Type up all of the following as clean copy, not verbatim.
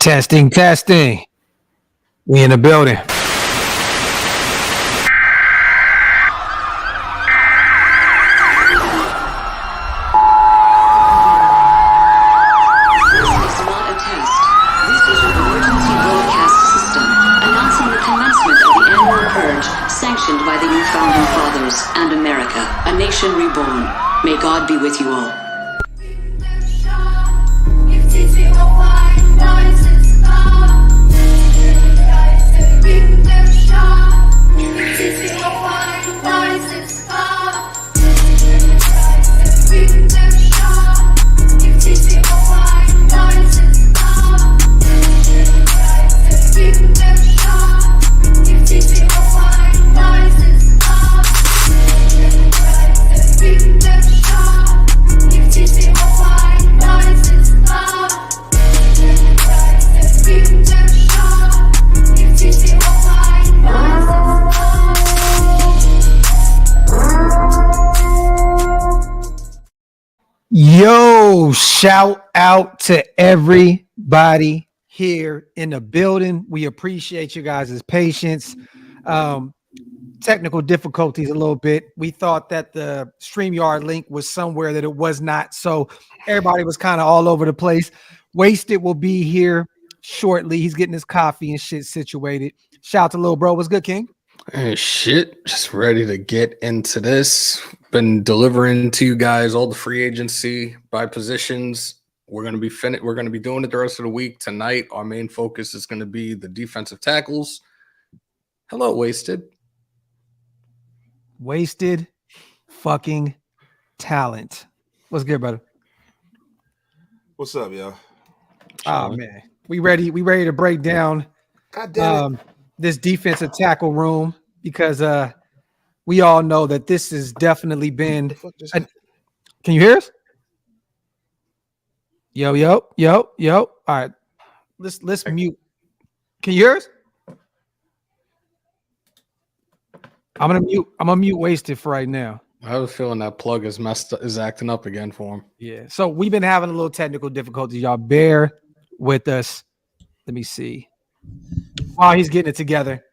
Testing. We in the building. Sanctioned by the new founding fathers and America, a nation reborn. May God be with you all. Yo, shout out to everybody here in the building. We appreciate you guys' patience. Technical difficulties a little bit. We thought that the StreamYard link was somewhere that it was not. So everybody was kind of all over the place. Wasted will be here shortly. He's getting his coffee and shit situated. Shout out to little bro. What's good, King? Hey, shit, just ready to get into this. Been delivering to you guys all the free agency by positions. We're gonna be We're gonna be doing it the rest of the week. Tonight, our main focus is gonna be the defensive tackles. Hello, Wasted. Wasted fucking talent. What's good, brother? What's up, y'all? Oh man, we ready to break down. God damn it. This defensive tackle room, because we all know that this has definitely been. Can you hear us? Yo. All right, let's mute. Can you hear us? I'm gonna mute Wasted for right now. I have a feeling that plug is acting up again for him. Yeah. So we've been having a little technical difficulties. Y'all bear with us. Let me see. While he's getting it together,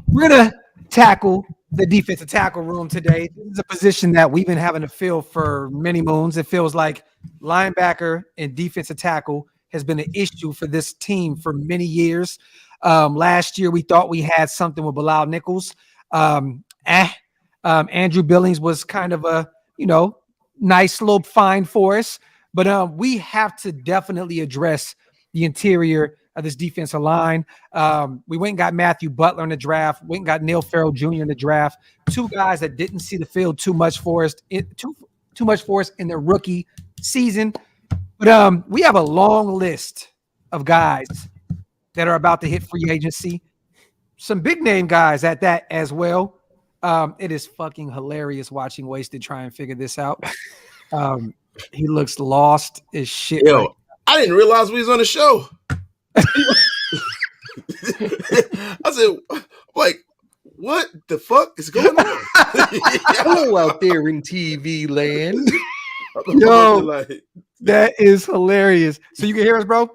we're gonna tackle the defensive tackle room today. This is a position that we've been having to fill for many moons. It feels like linebacker and defensive tackle has been an issue for this team for many years. Last year we thought we had something with Bilal Nichols. Andrew Billings was kind of a nice little find for us, but we have to definitely address the interior of this defensive line. We went and got Matthew Butler in the draft. Went and got Neil Farrell Jr. in the draft. Two guys that didn't see the field too much for us in their rookie season. But we have a long list of guys that are about to hit free agency. Some big name guys at that as well. It is fucking hilarious watching Wasted try and figure this out. He looks lost as shit. Yo, right. I didn't realize we was on the show. I said, like, what the fuck is going on? Hello out there in TV land. Yo, that is hilarious. So you can hear us, bro?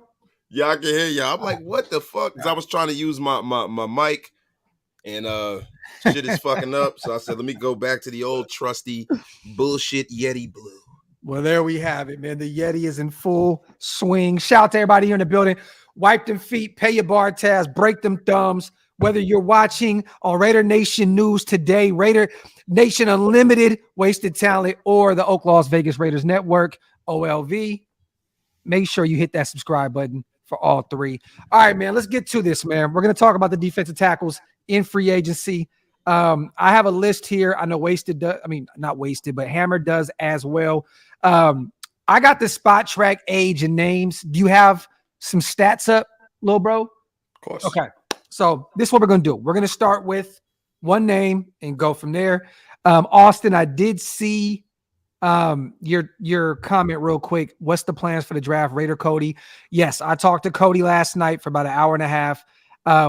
Yeah, I can hear you. I'm like, what the fuck? Because I was trying to use my mic and shit is fucking up. So I said, let me go back to the old trusty bullshit Yeti Blue. Well, there we have it, man. The Yeti is in full swing. Shout out to everybody here in the building. Wipe them feet, pay your bar tabs, break them thumbs. Whether you're watching on Raider Nation News today, Raider Nation Unlimited, Wasted Talent, or the OakLosVegas Raiders Network, OLV, make sure you hit that subscribe button for all three. All right, man, let's get to this, man. We're going to talk about the defensive tackles in free agency. I have a list here. I know Wasted does. I mean, not Wasted, but Hammer does as well. I got the spot track, age, and names. Do you have some stats up, little bro? Of course. Okay. So this is what we're going to do. We're going to start with one name and go from there. Austin, I did see your comment real quick. What's the plans for the draft? Raider Cody. Yes, I talked to Cody last night for about an hour and a half.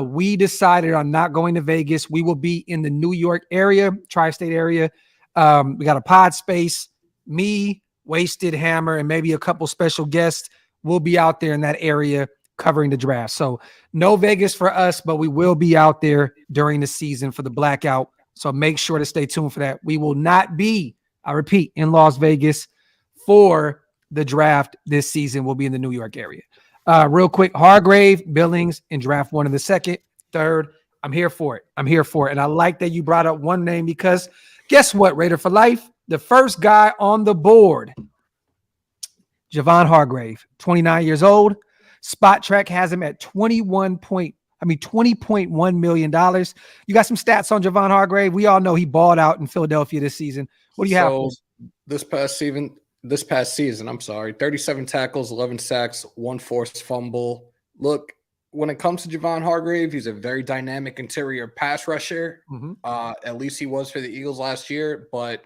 We decided on not going to Vegas. We will be in the New York area, tri-state area. We got a pod space. Me, Wasted, Hammer, and maybe a couple special guests will be out there in that area covering the draft. So no Vegas for us, but we will be out there during the season for the blackout. So make sure to stay tuned for that. We will not be, I repeat, in Las Vegas for the draft this season. We'll be in the New York area. Real quick, Hargrave, Billings, and draft 1 in the 2nd, 3rd. I'm here for it. And I like that you brought up one name because guess what, Raider for life? The first guy on the board, Javon Hargrave, 29 years old. Spot Track has him at $20.1 million. You got some stats on Javon Hargrave? We all know he balled out in Philadelphia this season. What do you have? This past season, 37 tackles, 11 sacks, 1 forced fumble. Look, when it comes to Javon Hargrave, he's a very dynamic interior pass rusher. Mm-hmm. At least he was for the Eagles last year, but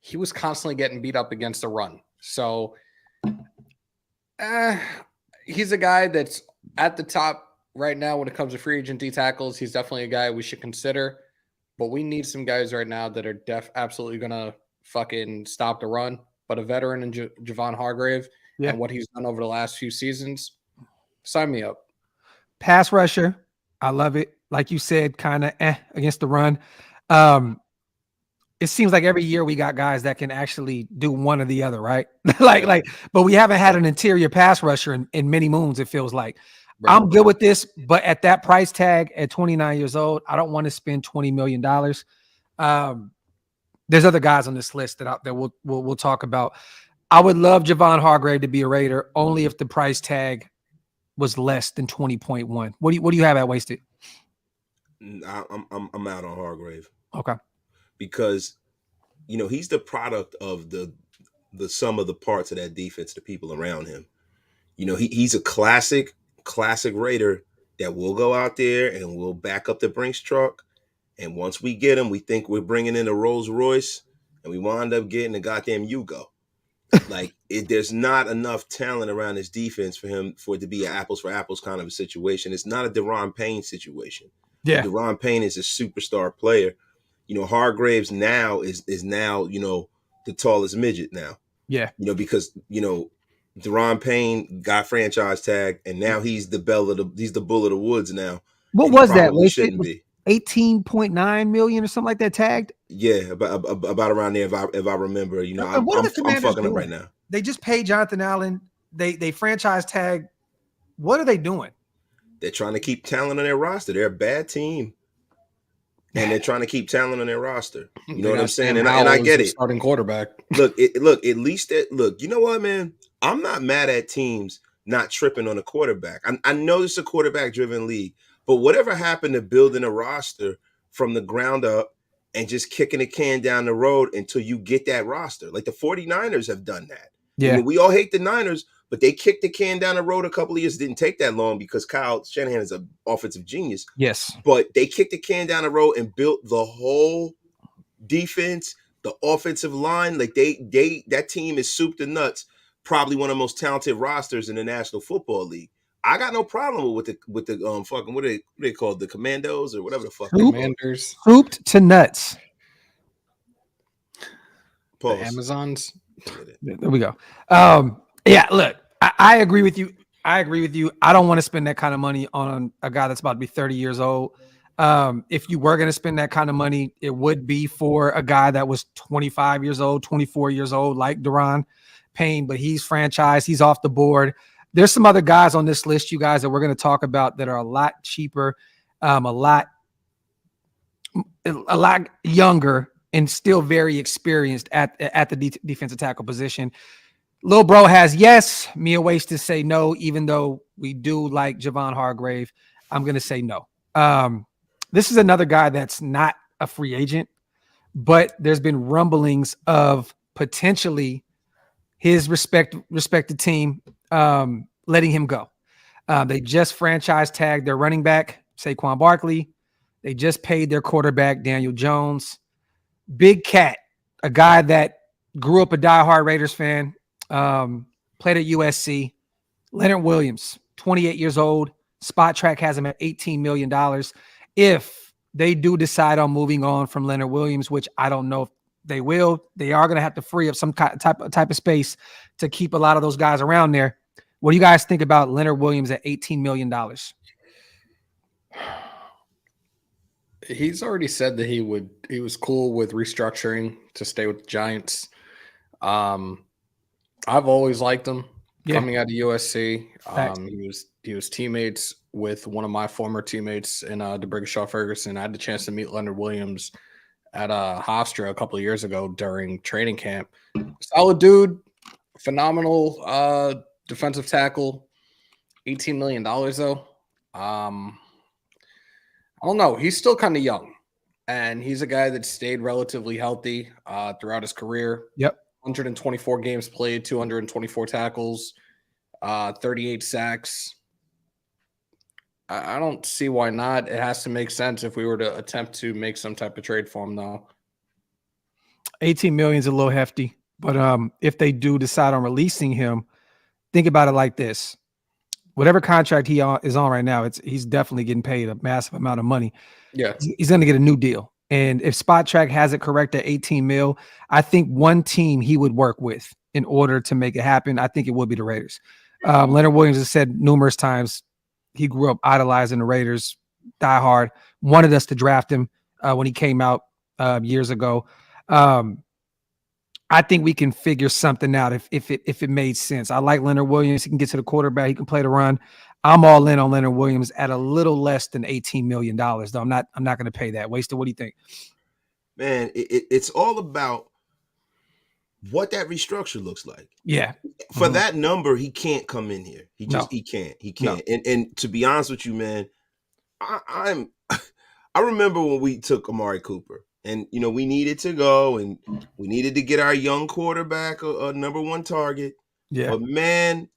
he was constantly getting beat up against the run. So he's a guy that's at the top right now when it comes to free agent D tackles. He's definitely a guy we should consider, but we need some guys right now that are absolutely going to fucking stop the run. But a veteran in Javon Hargrave and what he's done over the last few seasons, sign me up. Pass rusher. I love it. Like you said, kind of against the run. It seems like every year we got guys that can actually do one or the other, right? But we haven't had an interior pass rusher in many moons, it feels like. Right. I'm good with this, but at that price tag at 29 years old, I don't want to spend $20 million. There's other guys on this list that we'll talk about. I would love Javon Hargrave to be a Raider only if the price tag was less than 20.1. What do you have at Wasted? I'm out on Hargrave. Okay. Because, he's the product of the sum of the parts of that defense, the people around him. He's a classic Raider that will go out there and we'll back up the Brinks truck. And once we get him, we think we're bringing in a Rolls Royce and we wind up getting a goddamn Yugo. There's not enough talent around this defense for it to be an apples for apples kind of a situation. It's not a Deron Payne situation. Yeah. Deron Payne is a superstar player. Hargraves now is now, the tallest midget now. Yeah. Because, Deron Payne got franchise tag and now he's the bull of the woods now. What was that? Shouldn't be. 18.9 million or something like that tagged? Yeah, about around there if I remember. I'm fucking up right now. They just paid Jonathan Allen. They franchise tag. What are they doing? They're trying to keep talent on their roster. They're a bad team. And they're trying to keep talent on their roster. You know what I'm saying? And I get it. Starting quarterback. Look, at least you know what, man? I'm not mad at teams not tripping on a quarterback. I know it's a quarterback-driven league, but whatever happened to building a roster from the ground up and just kicking a can down the road until you get that roster? Like the 49ers have done that. Yeah. We all hate the Niners, but they kicked the can down the road a couple of years. It didn't take that long because Kyle Shanahan is an offensive genius. Yes. But they kicked the can down the road and built the whole defense, the offensive line. That team is soup to nuts. Probably one of the most talented rosters in the National Football League. I got no problem with the fucking what are they called, the Commandos or whatever the fuck. Commanders. Souped to nuts. The Amazons. There we go. Yeah, look, I agree with you. I don't want to spend that kind of money on a guy that's about to be 30 years old. If you were going to spend that kind of money, it would be for a guy that was 25 years old, 24 years old, like Deron Payne, but he's franchised. He's off the board. There's some other guys on this list, you guys, that we're going to talk about that are a lot cheaper, a lot younger, and still very experienced at the defensive tackle position. Lil Bro has yes. Mia Wasted say no, even though we do like Javon Hargrave. I'm going to say no. This is another guy that's not a free agent, but there's been rumblings of potentially his respected team letting him go. They just franchise tagged their running back, Saquon Barkley. They just paid their quarterback, Daniel Jones. Big Cat, a guy that grew up a diehard Raiders fan, played at USC. Leonard Williams, 28 years old. Spot Track has him at $18 million. If they do decide on moving on from Leonard Williams, which I don't know if they will, they are going to have to free up some type of space to keep a lot of those guys around there. What do you guys think about Leonard Williams at $18 million? He's already said that he was cool with restructuring to stay with the Giants. I've always liked him coming out of USC. He was teammates with one of my former teammates in DeBrickashaw Ferguson. I had the chance to meet Leonard Williams at Hofstra a couple of years ago during training camp. Solid dude, phenomenal defensive tackle. $18 million though. I don't know. He's still kind of young, and he's a guy that stayed relatively healthy throughout his career. Yep. 124 games played, 224 tackles, 38 sacks. I don't see why not. It has to make sense if we were to attempt to make some type of trade for him, though. 18 million is a little hefty, but if they do decide on releasing him, think about it like this. Whatever contract he is on right now, he's definitely getting paid a massive amount of money. Yeah. He's going to get a new deal. And if Spot Track has it correct at 18 mil, I think one team he would work with in order to make it happen, I think it would be the Raiders. Leonard Williams has said numerous times he grew up idolizing the Raiders, diehard, wanted us to draft him when he came out years ago. I think we can figure something out if it made sense. I like Leonard Williams. He can get to the quarterback. He can play the run. I'm all in on Leonard Williams at a little less than $18 million, though. I'm not going to pay that. Wasted. What do you think? Man, it's all about what that restructure looks like. Yeah. For that number, he can't come in here. He can't. No. And to be honest with you, man, I remember when we took Amari Cooper. And, we needed to go and we needed to get our young quarterback a number one target. Yeah. But, man,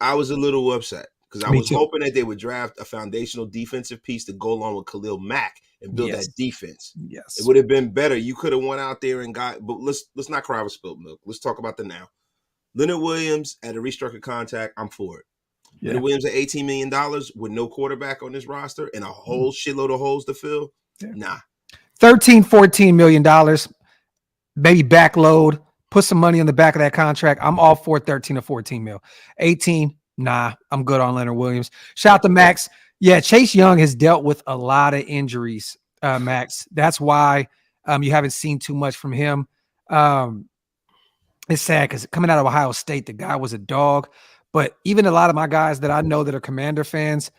I was a little upset because I was hoping that they would draft a foundational defensive piece to go along with Khalil Mack and build that defense. Yes. It would have been better. You could have went out there and got – but let's not cry over spilled milk. Let's talk about the now. Leonard Williams at a restructured contract, I'm for it. Yeah. Leonard Williams at $18 million with no quarterback on this roster and a whole shitload of holes to fill? Yeah. Nah. $13-14 million, maybe backload, put some money on the back of that contract. I'm all for 13 or 14 mil. 18, nah, I'm good on Leonard Williams. Shout out to Max. Yeah, Chase Young has dealt with a lot of injuries, Max. That's why you haven't seen too much from him. It's sad because coming out of Ohio State, the guy was a dog. But even a lot of my guys that I know that are Commander fans,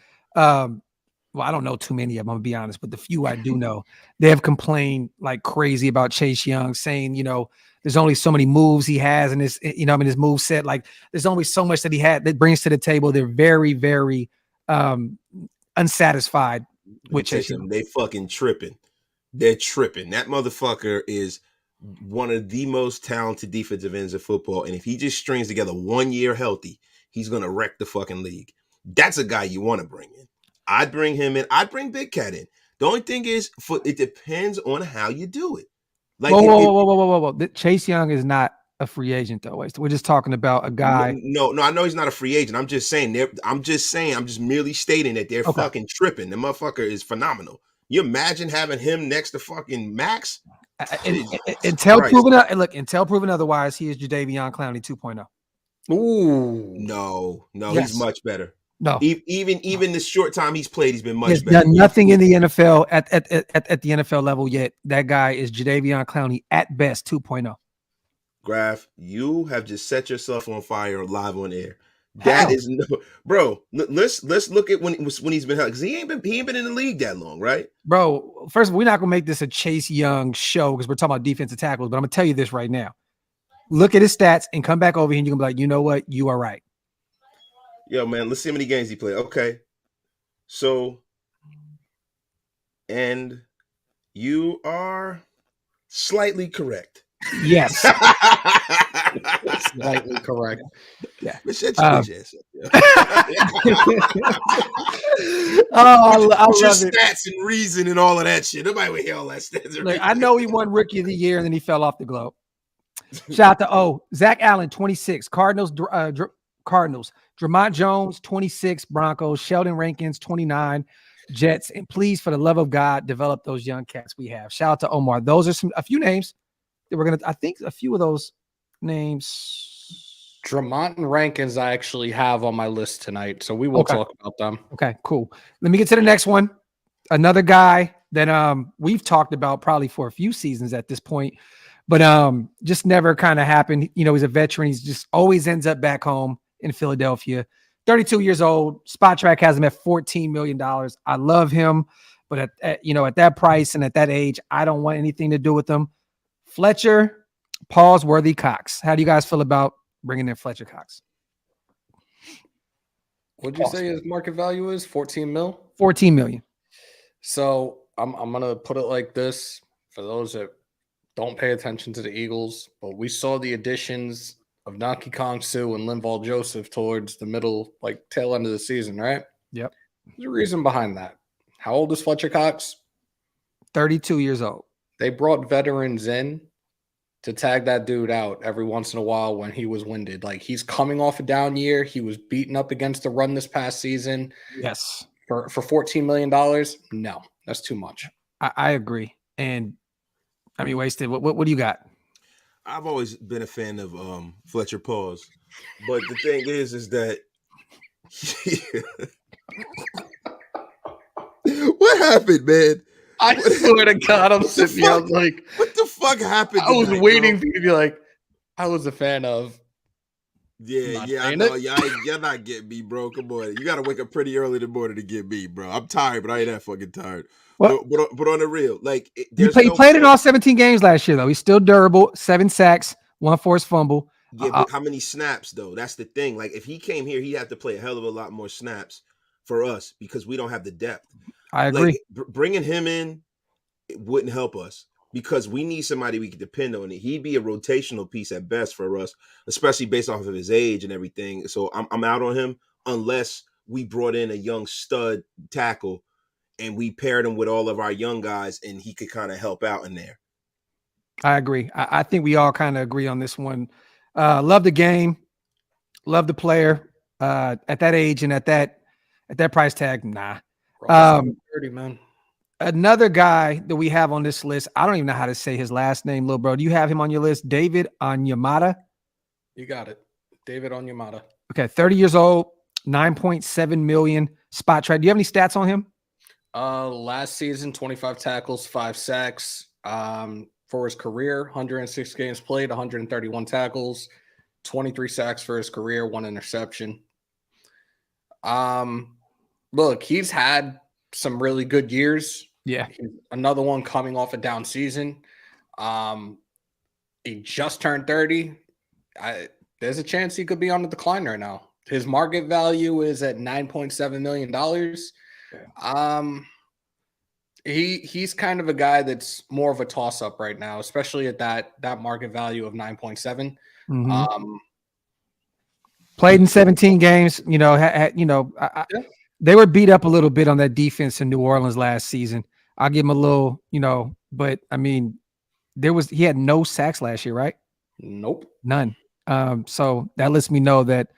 well, I don't know too many of them, I'm gonna be honest, but the few I do know, they have complained like crazy about Chase Young, saying, there's only so many moves he has in his, his move set. Like there's only so much that he that brings to the table. They're very, very unsatisfied with Chase Young. They fucking tripping. They're tripping. That motherfucker is one of the most talented defensive ends of football. And if he just strings together 1 year healthy, he's gonna wreck the fucking league. That's a guy you want to bring in. I'd bring him in. I'd bring Big Cat in. The only thing is, it depends on how you do it. Like, whoa. Chase Young is not a free agent, though. We're just talking about a guy. No, I know he's not a free agent. I'm just saying. I'm just merely stating that they're fucking tripping. The motherfucker is phenomenal. You imagine having him next to fucking Max? Until proven otherwise, he is Jadeveon Clowney 2.0. Ooh, no, yes. He's much better. No, even the short time he's played, he's been much better. Done nothing in the NFL at the NFL level yet. That guy is Jadeveon Clowney at best 2.0. Graphk, you have just set yourself on fire live on air. That is bro. Let's look at when he's been held, because he ain't been in the league that long, right? Bro, first of all, we're not gonna make this a Chase Young show because we're talking about defensive tackles, but I'm gonna tell you this right now. Look at his stats and come back over here and you can be like, you know what? You are right. Yo, man, let's see how many games he played. Okay. So, and you are slightly correct. Yes. Slightly correct. Yeah. I love it. Stats and reason and all of that shit. Nobody would hear all that stats. Look, I know he won Rookie of the Year and then he fell off the globe. Shout out to Zach Allen, 26. Cardinals. Dramont Jones, 26. Broncos. Sheldon Rankins, 29. Jets. And please, for the love of God, develop those young cats we have. Shout out to Omar. Those are a few names that we're gonna. I think a few of those names. Dramont and Rankins I actually have on my list tonight, so we will talk about them. Okay, cool. Let me get to the next one. Another guy that we've talked about probably for a few seasons at this point, but just never kind of happened. You know, he's a veteran. He's just always ends up back home in Philadelphia. 32 years old. Spot Track has him at $14 million. I love him, but at that price and at that age, I don't want anything to do with him. Fletcher, Paulsworthy Cox. How do you guys feel about bringing in Fletcher Cox? What'd you say his market value is? 14 mil? 14 million. So I'm gonna put it like this for those that don't pay attention to the Eagles, but we saw the additions of Donkey Kong Sue and Linval Joseph towards the middle, like tail end of the season, right? Yep. There's a reason behind that. How old is Fletcher Cox? 32 years old. They brought veterans in to tag that dude out every once in a while when he was winded. Like, he's coming off a down year. He was beaten up against the run this past season. Yes. For $14 million, no, that's too much. I agree. And I mean, Wasted, what do you got? I've always been a fan of Fletcher Paws, but the thing is that what happened, man? I swear to God, I'm sitting here. I was like, what the fuck happened? I was waiting for you to be like, I was a fan of. Yeah, I know. You're not getting me, bro. Come on. You got to wake up pretty early in the morning to get me, bro. I'm tired, but I ain't that fucking tired. But on the real, like, he played in all 17 games last year, though. He's still durable. 7 sacks, 1 forced fumble. Yeah, but how many snaps, though? That's the thing. Like, if he came here, he'd have to play a hell of a lot more snaps for us because we don't have the depth. I agree. Like, bringing him in, it wouldn't help us because we need somebody we can depend on. He'd be a rotational piece at best for us, especially based off of his age and everything. So I'm out on him unless we brought in a young stud tackle and we paired him with all of our young guys and he could kind of help out in there. I agree. I think we all kind of agree on this one. Love the game. Love the player. At that age and at that price tag, nah. 30, man. Another guy that we have on this list, I don't even know how to say his last name, little bro. Do you have him on your list? David Onyemata? You got it. David Onyemata. Okay, 30 years old, 9.7 million. Spot Track. Do you have any stats on him? Last season, 25 tackles, 5 sacks. For his career, 106 games played, 131 tackles, 23 sacks for his career, 1 interception. Look, he's had some really good years. Yeah. Another one coming off a down season. He just turned 30. There's a chance he could be on the decline right now. His market value is at $9.7 million. He's kind of a guy that's more of a toss-up right now, especially at that market value of 9.7. Mm-hmm. Played in 17 games. You know, they were beat up a little bit on that defense in New Orleans last season. I'll give him a little, but I mean, he had no sacks last year, right? Nope, none. So that lets me know that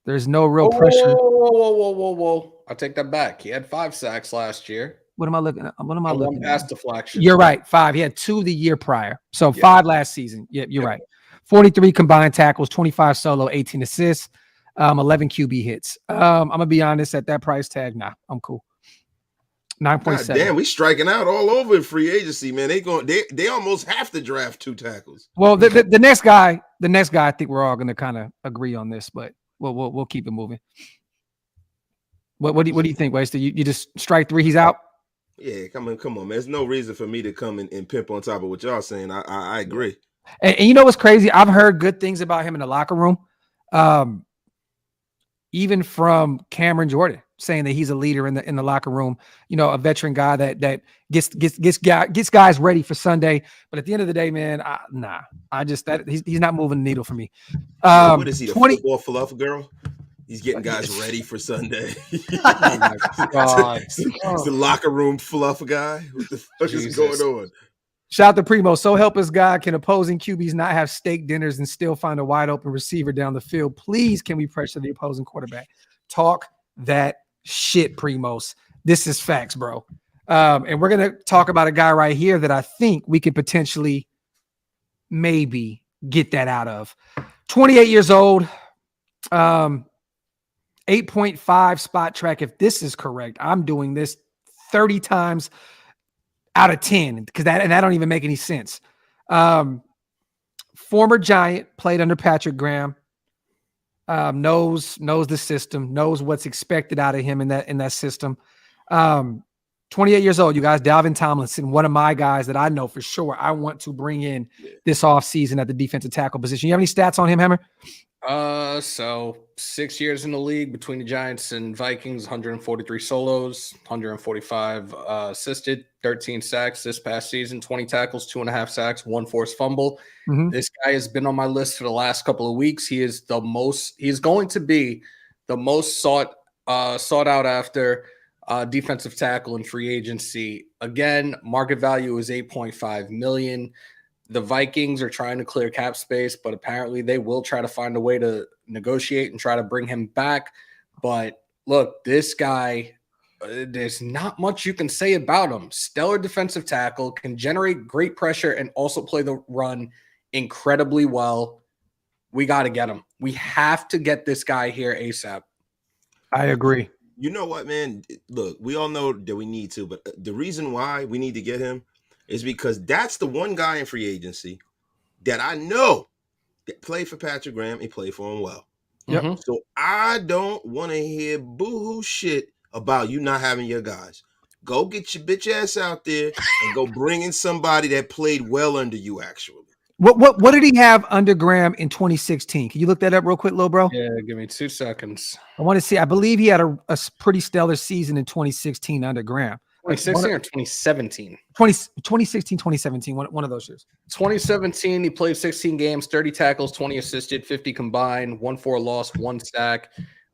there's no real pressure. Whoa! I take that back. He had 5 sacks last year. What am I looking at? What am I looking at? 1 pass deflection. You're right. 5. He had 2 the year prior. So 5 last season. Yeah, you're right. 43 combined tackles, 25 solo, 18 assists, 11 QB hits. I'm gonna be honest, at that price tag, nah, I'm cool. 9.7. Damn, we striking out all over in free agency, man. They almost have to draft 2 tackles. Well, the next guy, I think we're all gonna kind of agree on this, but we'll keep it moving. What do you think, Wasted? You just strike 3, he's out? Yeah, come on, man. There's no reason for me to come and pimp on top of what y'all saying. I agree. And you know what's crazy? I've heard good things about him in the locker room. Even from Cameron Jordan saying that he's a leader in the locker room, a veteran guy that gets guys ready for Sunday. But at the end of the day, man, he's not moving the needle for me. What is he, the football fluff girl? He's getting guys ready for Sunday. Oh my God. He's the locker room fluff guy. What the fuck is going on? Shout out to Primo. So help us God, can opposing QBs not have steak dinners and still find a wide open receiver down the field? Please, can we pressure the opposing quarterback? Talk that shit, Primos. This is facts, bro. And we're going to talk about a guy right here that I think we could potentially maybe get that out of. 28 years old, 8.5 spot track. If this is correct, I'm doing this 30 times out of 10 because that don't even make any sense. Former Giant, played under Patrick Graham. Knows the system, knows what's expected out of him in that system. 28 years old, you guys. Dalvin Tomlinson, one of my guys that I know for sure I want to bring in this offseason at the defensive tackle position. You have any stats on him, Hammer? So 6 years in the league between the Giants and Vikings, 143 solos, 145 assisted, 13 sacks this past season, 20 tackles, 2.5 sacks, 1 forced fumble. Mm-hmm. This guy has been on my list for the last couple of weeks. He's going to be the most sought out after defensive tackle in free agency. Again, market value is $8.5 million. The Vikings are trying to clear cap space, but apparently they will try to find a way to negotiate and try to bring him back. But look, this guy, there's not much you can say about him. Stellar defensive tackle, can generate great pressure and also play the run incredibly well. We got to get him. We have to get this guy here ASAP. I agree. You know what, man? Look, we all know that we need to, but the reason why we need to get him is because that's the one guy in free agency that I know that played for Patrick Graham and played for him well. Yep. Mm-hmm. So I don't want to hear boo-hoo shit about you not having your guys. Go get your bitch ass out there and go bring in somebody that played well under you, actually. What did he have under Graham in 2016? Can you look that up real quick, little bro? Yeah, give me 2 seconds. I want to see. I believe he had a pretty stellar season in 2016 under Graham. 2016 or 2017? 2016, 2017, one of those years. 2017, he played 16 games, 30 tackles, 20 assisted, 50 combined, 1 for a loss, 1 sack,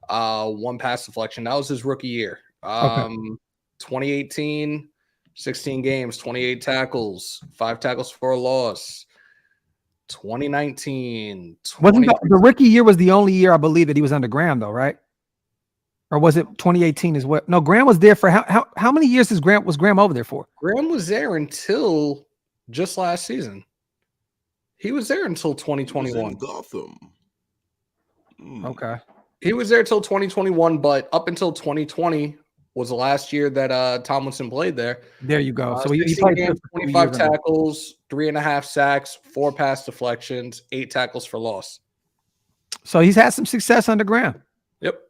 1 pass deflection. That was his rookie year. 2018, 16 games, 28 tackles, 5 tackles for a loss. 2019, wasn't the rookie year was the only year I believe that he was under Graham though, right? Or was it 2018 as well? No, Graham was there for how many years was Graham over there for? Graham was there until just last season. He was there until 2021. Gotham. Okay. He was there till 2021, but up until 2020 was the last year that Tomlinson played there. There you go. So he 16 played games, 25 tackles, 3.5 sacks, 4 pass deflections, 8 tackles for loss. So he's had some success under Graham. Yep.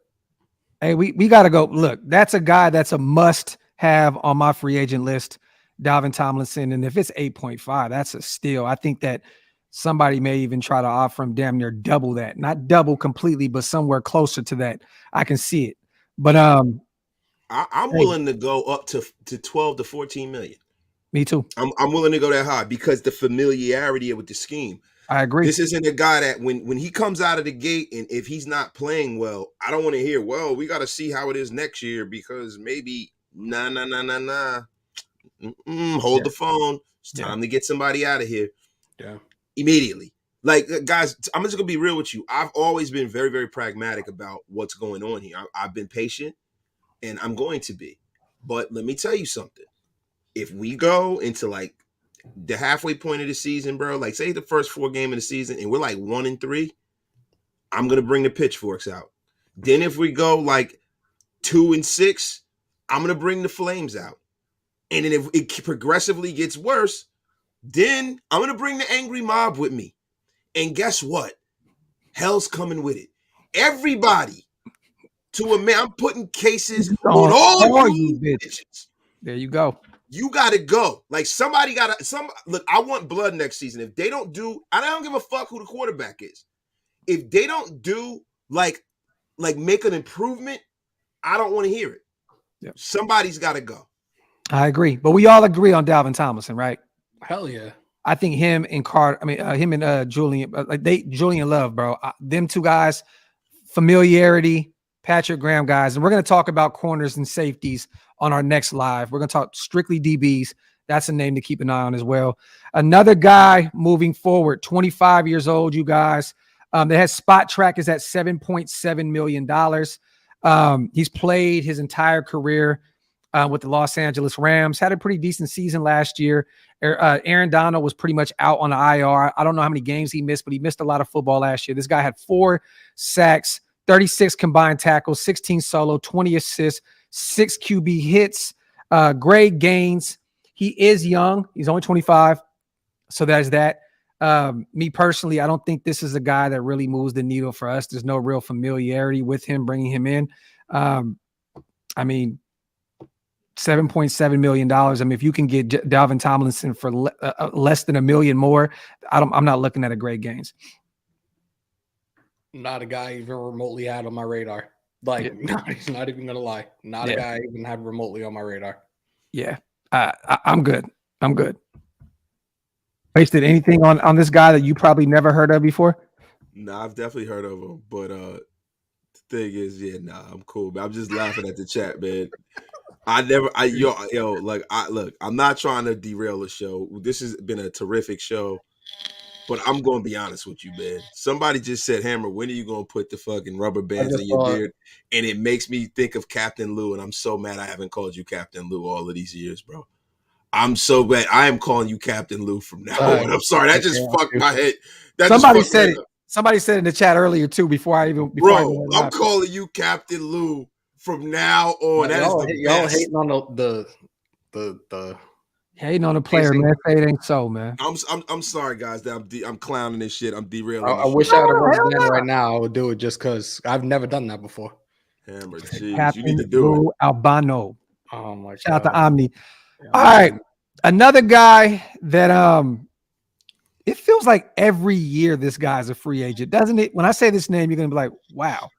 Hey, we got to go. Look, that's a guy that's a must-have on my free agent list, Dalvin Tomlinson. And if it's 8.5, that's a steal. I think that somebody may even try to offer him damn near double that. Not double completely, but somewhere closer to that. I can see it. But I'm willing to go up to 12 to 14 million. Me too. I'm willing to go that high because the familiarity with the scheme. I agree. This isn't a guy that when he comes out of the gate and if he's not playing well, I don't want to hear, well, we got to see how it is next year because maybe nah. Hold the phone. It's time to get somebody out of here. Yeah. Immediately. Like, guys, I'm just going to be real with you. I've always been very, very pragmatic about what's going on here. I've been patient and I'm going to be. But let me tell you something. If we go into like the halfway point of the season, bro, like say the first 4 games of the season and we're like 1-3, I'm going to bring the pitchforks out. Then if we go like 2-6, I'm going to bring the flames out. And then if it progressively gets worse, then I'm going to bring the angry mob with me. And guess what? Hell's coming with it. Everybody to a man, I'm putting cases on all you bitches. There you go. You got to go. Like somebody got to look, I want blood next season. If they don't do, I don't give a fuck who the quarterback is. If they don't do like make an improvement, I don't want to hear it. Yep. Somebody's got to go. I agree. But we all agree on Dalvin Tomlinson, right? Hell yeah. I think him and Carter, him and Julian, Julian Love, bro. Them two guys, familiarity, Patrick Graham guys. And we're going to talk about corners and safeties on our next live. We're going to talk strictly DBs. That's a name to keep an eye on as well. Another guy moving forward, 25 years old, you guys. That has spot track is at $7.7 million. He's played his entire career with the Los Angeles Rams. Had a pretty decent season last year. Aaron Donald was pretty much out on the IR. I don't know how many games he missed, but he missed a lot of football last year. This guy had 4 sacks, 36 combined tackles, 16 solo, 20 assists, 6 QB hits, grade gains. He is young. He's only 25. So there's that. Me personally, I don't think this is a guy that really moves the needle for us. There's no real familiarity with him, bringing him in. I mean, $7.7 million. I mean, if you can get Dalvin Tomlinson for less than $1 million more, I'm not looking at a great gains. Not a guy even remotely had on my radar. Like, he's not even gonna lie. Not a guy I even had remotely on my radar. Yeah, I'm good. I'm good. Wasted anything on this guy that you probably never heard of before? Nah, I've definitely heard of him, but the thing is, I'm cool. But I'm just laughing at the chat, man. Look, I'm not trying to derail the show. This has been a terrific show, but I'm going to be honest with you, man. Somebody just said, Hammer, when are you going to put the fucking rubber bands in your beard? And it makes me think of Captain Lou, and I'm so mad I haven't called you Captain Lou all of these years, bro. I'm so glad I am calling you Captain Lou from now on. I'm sorry, that just fucked my head. Somebody said it. Somebody said in the chat earlier too. I'm calling you Captain Lou from now on. Y'all hating on the hating on the player, man. Say it ain't so, man. I'm sorry, guys. That I'm clowning this shit. I'm derailing. I wish I had a run right now. I would do it just because I've never done that before. Hammer, geez, Captain you need to do Lou it. Albano. Oh my god! Shout out to Omni. All right, another guy that it feels like every year this guy's a free agent, doesn't it? When I say this name, you're gonna be like, wow.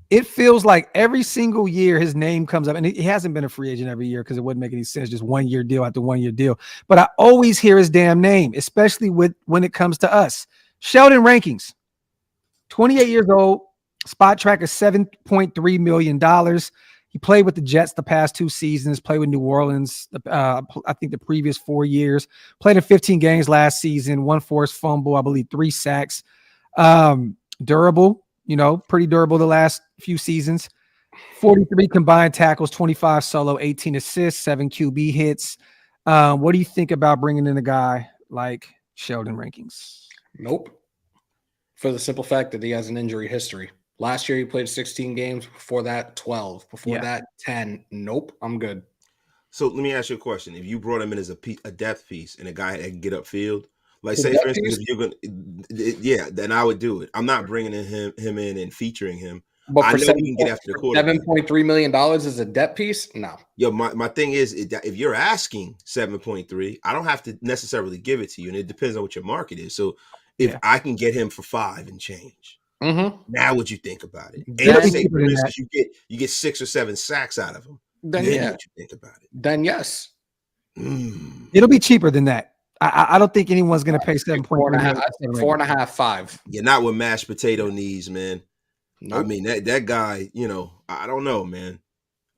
It feels like every single year his name comes up, and he hasn't been a free agent every year because it wouldn't make any sense, just 1 year deal after 1 year deal. But I always hear his damn name, especially when it comes to us. Sheldon Rankings, 28 years old, spot track is $7.3 million. He played with the Jets the past 2 seasons, played with New Orleans, I think the previous 4 years, played in 15 games last season, 1 forced fumble, I believe 3 sacks. Durable, pretty durable the last few seasons. 43 combined tackles, 25 solo, 18 assists, 7 QB hits. What do you think about bringing in a guy like Sheldon Rankings? Nope. For the simple fact that he has an injury history. Last year, he played 16 games. Before that, 12. Before that, 10. Nope, I'm good. So let me ask you a question. If you brought him in as a depth piece and a guy that can get upfield, like say for instance, if you're gonna, then I would do it. I'm not bringing him in and featuring him. But I know we can get after the quarterback. $7.3 million is a depth piece? No. Yo, my thing is, if you're asking 7.3, I don't have to necessarily give it to you, and it depends on what your market is. So if I can get him for 5 and change. Now would you think about it? And say, for instance, you get 6 or 7 sacks out of him. Then what you think about it? Then yes. It'll be cheaper than that. I don't think anyone's going to pay 7.3. 4.5, 5. You're not with mashed potato knees, man. Nope. I mean, that guy, I don't know, man.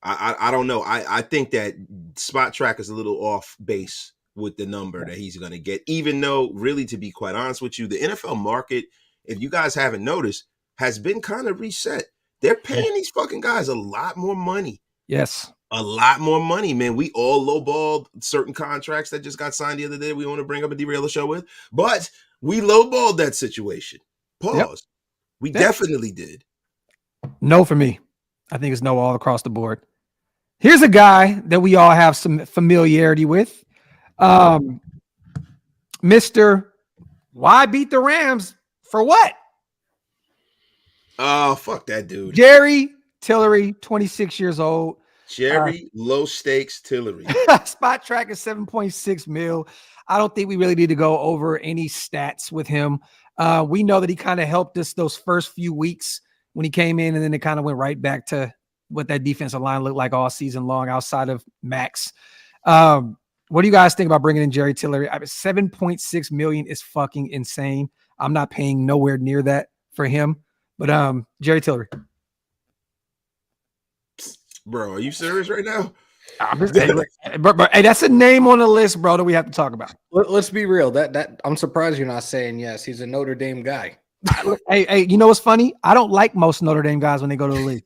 I don't know. I think that Spot Track is a little off base with the number that he's going to get, even though, really, to be quite honest with you, the NFL market, if you guys haven't noticed, has been kind of reset. They're paying these fucking guys a lot more money. Yes. A lot more money, man. We all lowballed certain contracts that just got signed the other day. We want to bring up a derail the show with, but we lowballed that situation. Pause. Yep. We definitely did. No for me. I think it's no all across the board. Here's a guy that we all have some familiarity with. Mr. Why beat the Rams for what? Oh, fuck that dude. Jerry Tillery, 26 years old. Jerry low stakes Tillery. Spot track is 7.6 mil. I don't think we really need to go over any stats with him. We know that he kind of helped us those first few weeks when he came in, and then it kind of went right back to what that defensive line looked like all season long outside of Max. What do you guys think about bringing in Jerry Tillery? 7.6 million is fucking insane. I'm not paying nowhere near that for him, but Jerry Tillery. Bro, are you serious right now? Hey, that's a name on the list, bro, that we have to talk about. Let's be real. That I'm surprised you're not saying yes. He's a Notre Dame guy. Hey, you know what's funny? I don't like most Notre Dame guys when they go to the league.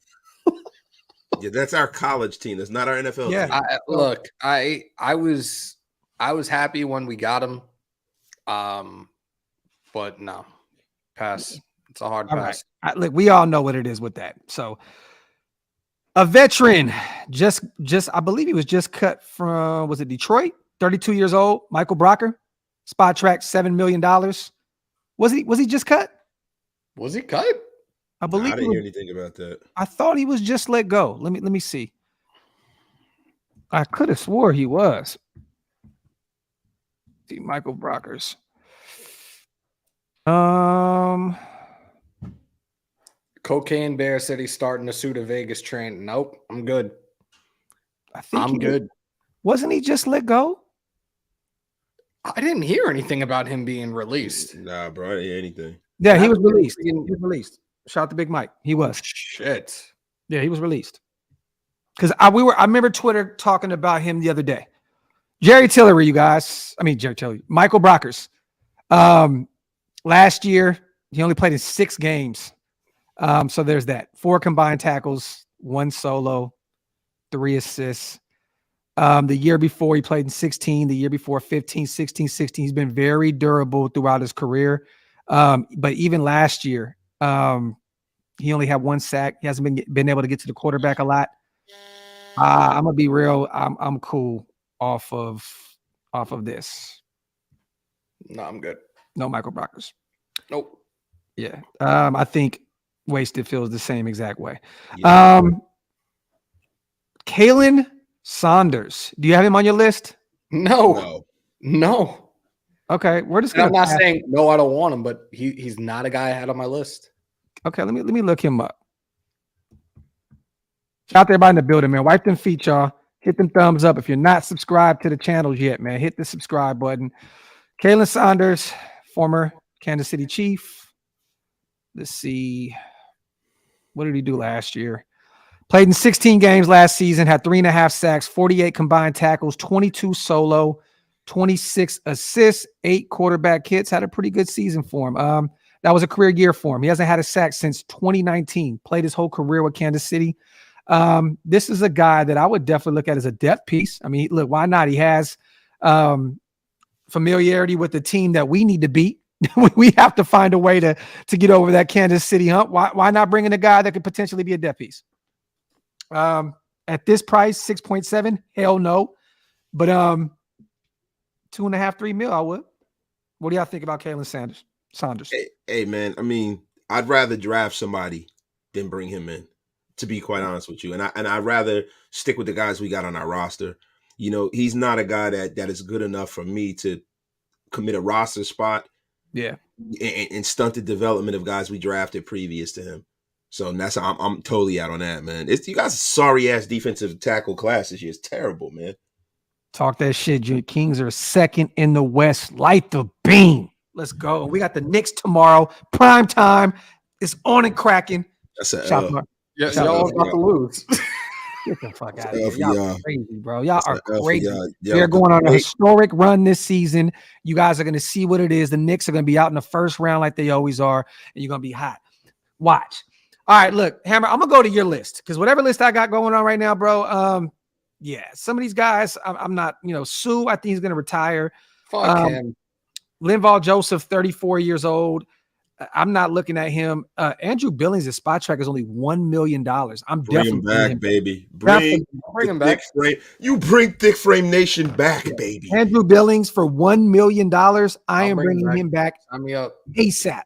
Yeah, that's our college team. That's not our NFL team. I was happy when we got him. But no. Pass. It's a hard All pass. right. Look, we all know what it is with that. So a veteran, just I believe he was just cut from, was it Detroit? 32 years old, Michael Brocker, spot track, $7 million. Was he just cut? Was he cut? I Nah, believe I didn't hear anything about that. I thought he was just let go. Let me see. I could have swore he was. See, Michael Brockers. Cocaine Bear said he's starting to sue the Vegas train. Nope, I'm good. I think I'm good. Wasn't he just let go? I didn't hear anything about him being released. Nah, bro, I didn't hear anything. Yeah, he was released. He was released. Shout out to Big Mike. He was. Shit. Yeah, he was released. Because I remember Twitter talking about him the other day. Jerry Tillery, you guys. I mean, Jerry Tillery. Michael Brockers. Last year, he only played in 6 games. So there's that. 4 combined tackles, 1 solo, 3 assists. The year before, he played in 16. The year before, 15, 16, 16. He's been very durable throughout his career. But even last year, he only had 1 sack. He hasn't been able to get to the quarterback a lot. I'm gonna be real. I'm cool off of this. No, I'm good. No Michael Brockers. Nope. Yeah. I think Wasted feels the same exact way. Yeah. Kalen Saunders. Do you have him on your list? No. Okay. We're just And gonna. I'm not saying no, I don't want him, but he's not a guy I had on my list. Okay. Let me look him up. Shout out to everybody in the building, man. Wipe them feet, y'all. Hit them thumbs up. If you're not subscribed to the channels yet, man, hit the subscribe button. Kalen Saunders, former Kansas City Chief. Let's see. What did he do last year? Played in 16 games last season, had 3.5 sacks, 48 combined tackles, 22 solo, 26 assists, 8 quarterback hits. Had a pretty good season for him. That was a career year for him. He hasn't had a sack since 2019. Played his whole career with Kansas City. This is a guy that I would definitely look at as a depth piece. I mean, look, why not? He has familiarity with the team that we need to beat. We have to find a way to get over that Kansas City hump. Why not bring in a guy that could potentially be a depth piece? At this price, 6.7, hell no. But 2.5, 3 mil, I would. What do y'all think about Kalen Saunders? Hey, man, I mean, I'd rather draft somebody than bring him in, to be quite honest with you. And I'd rather stick with the guys we got on our roster. You know, he's not a guy that is good enough for me to commit a roster spot. Yeah. And stunted development of guys we drafted previous to him. So I'm totally out on that, man. You guys sorry ass defensive tackle class this year is terrible, man. Talk that shit. Your Kings are second in the West. Light the beam. Let's go. We got the Knicks tomorrow. Prime time. It's on and cracking. That's a Yeah, y'all about to lose. Get the fuck out of F here. Y'all y'all. are crazy, bro. Y'all are F crazy. y'all. They're going on a historic run this season. You guys are going to see what it is. The Knicks are going to be out in the first round like they always are, and you're going to be hot. Watch. All right, look, Hammer, I'm going to go to your list because whatever list I got going on right now, bro, yeah, some of these guys, I'm not, Sue, I think he's going to retire. Fuck him. Linval Joseph, 34 years old. I'm not looking at him. Andrew Billings' spot track is only $1 million. I'm Bring him back, baby. Bring him back. You bring Thick Frame Nation back, baby. Andrew Billings for $1 million. I am bringing him back. Sign me up. ASAP.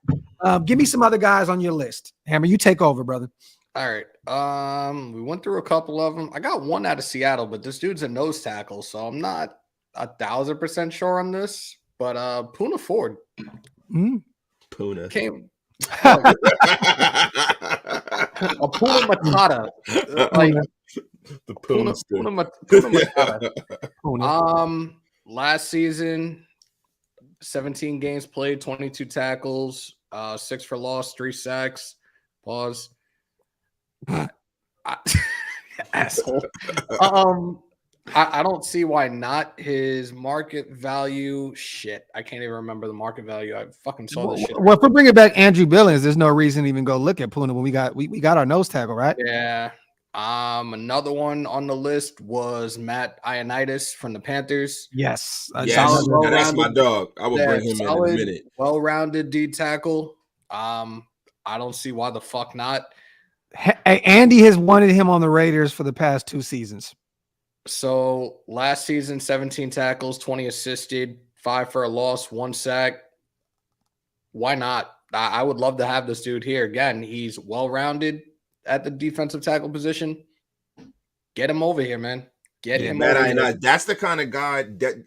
Give me some other guys on your list. Hammer, you take over, brother. All right. We went through a couple of them. I got one out of Seattle, but this dude's a nose tackle, so I'm not 1,000% sure on this. But Poona Ford. Poona Came. A Poona Matata. Like the Poona Matata. Last season, 17 games played, 22 tackles, 6 for loss, 3 sacks. Pause. Asshole. I don't see why not. His market value, shit. I can't even remember the market value. I fucking saw this shit. Well, if we're bringing back Andrew Billings, there's no reason to even go look at Poona when we got our nose tackle, right? Yeah. Another one on the list was Matt Ioannidis from the Panthers. Yes. Yes, that's my dog. I will bring him in a minute. Well-rounded D tackle. I don't see why the fuck not. Andy has wanted him on the Raiders for the past 2 seasons. So last season, 17 tackles, 20 assisted, 5 for a loss, 1 sack. Why not? I would love to have this dude here. Again, he's well-rounded at the defensive tackle position. Get him over here, man. Get him over here. That's the kind of guy that,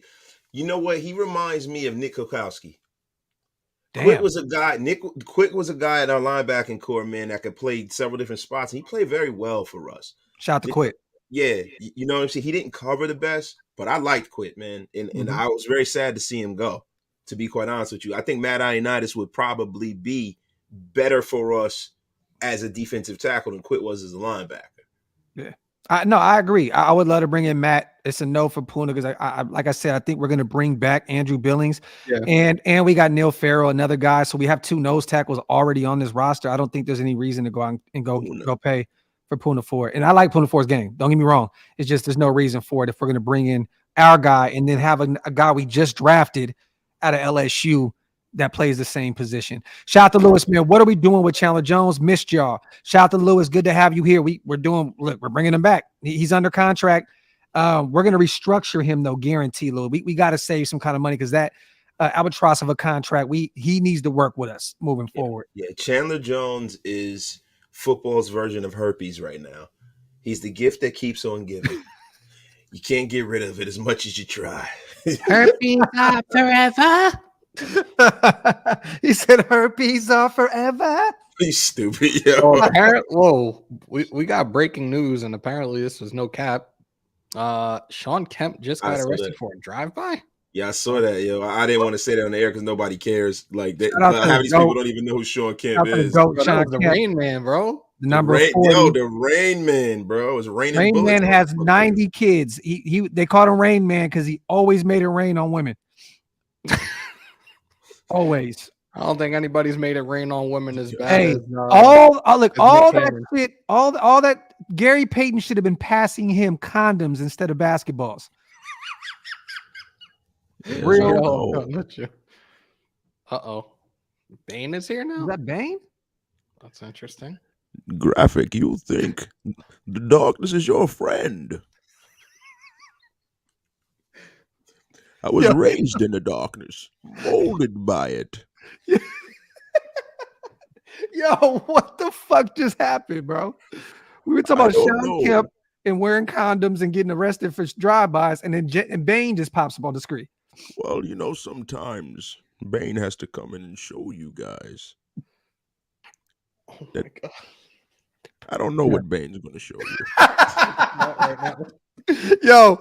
you know what? He reminds me of Nick Kukowski. Quick was a guy. Quick was a guy at our linebacking core, man, that could play several different spots. He played very well for us. Shout out to Quick. Yeah, you know what I'm saying? He didn't cover the best, but I liked Quick, man. And I was very sad to see him go, to be quite honest with you. I think Matt Ioannidis would probably be better for us as a defensive tackle than Quick was as a linebacker. Yeah. I agree. I would love to bring in Matt. It's a no for Puna because I like I said, I think we're going to bring back Andrew Billings, and we got Neil Farrell, another guy. So we have 2 nose tackles already on this roster. I don't think there's any reason to go out and go pay for Puna Ford. And I like Puna Ford's game. Don't get me wrong. It's just there's no reason for it if we're going to bring in our guy and then have a guy we just drafted out of LSU that plays the same position. Shout out to Lewis, man. What are we doing with Chandler Jones? Missed y'all. Shout out to Lewis. Good to have you here. We're bringing him back. He's under contract. We're going to restructure him though, guarantee, Lou. We got to save some kind of money because that albatross of a contract, he needs to work with us moving forward. Yeah, Chandler Jones is football's version of herpes right now. He's the gift that keeps on giving. You can't get rid of it as much as you try. Herpes are forever. He said herpes are forever. He's stupid, yo. We got breaking news, and apparently this was no cap. Sean Kemp just got arrested for a drive-by. Yeah, I saw that, yo. I didn't want to say that on the air because nobody cares. Like, half these people don't even know who Sean Kemp is. The Rain Man, bro. The number 40. The Rain Man, bro. It's raining. Rain Man has 90 kids. They called him Rain Man because he always made it rain on women. Always. I don't think anybody's made it rain on women as bad. Hey, as, all that shit, all that Gary Payton should have been passing him condoms instead of basketballs. Real. Uh-oh. Bane is here now? Is that Bane? That's interesting. Graphk, you think the darkness is your friend. I was raised in the darkness, molded by it. Yo, what the fuck just happened, bro? We were talking about Sean Kemp and wearing condoms and getting arrested for drive-bys, and then Bane just pops up on the screen. Well, you know, sometimes Bane has to come in and show you guys. Oh my God. I don't know what Bane's going to show you. Yo,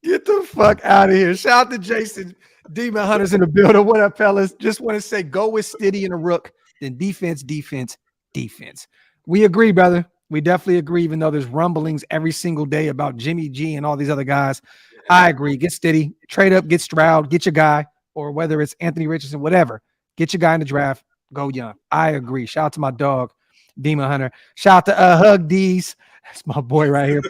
get the fuck out of here. Shout out to Jason. Demon Hunters in the building. What up, fellas? Just want to say go with Stiddy and a Rook, then defense. We agree, brother. We definitely agree, even though there's rumblings every single day about Jimmy G and all these other guys. I agree. Get Stiddy, trade up, get Stroud, get your guy, or whether it's Anthony Richardson, whatever. Get your guy in the draft. Go young. I agree. Shout out to my dog, Demon Hunter. Shout out to Hug D's. That's my boy right here.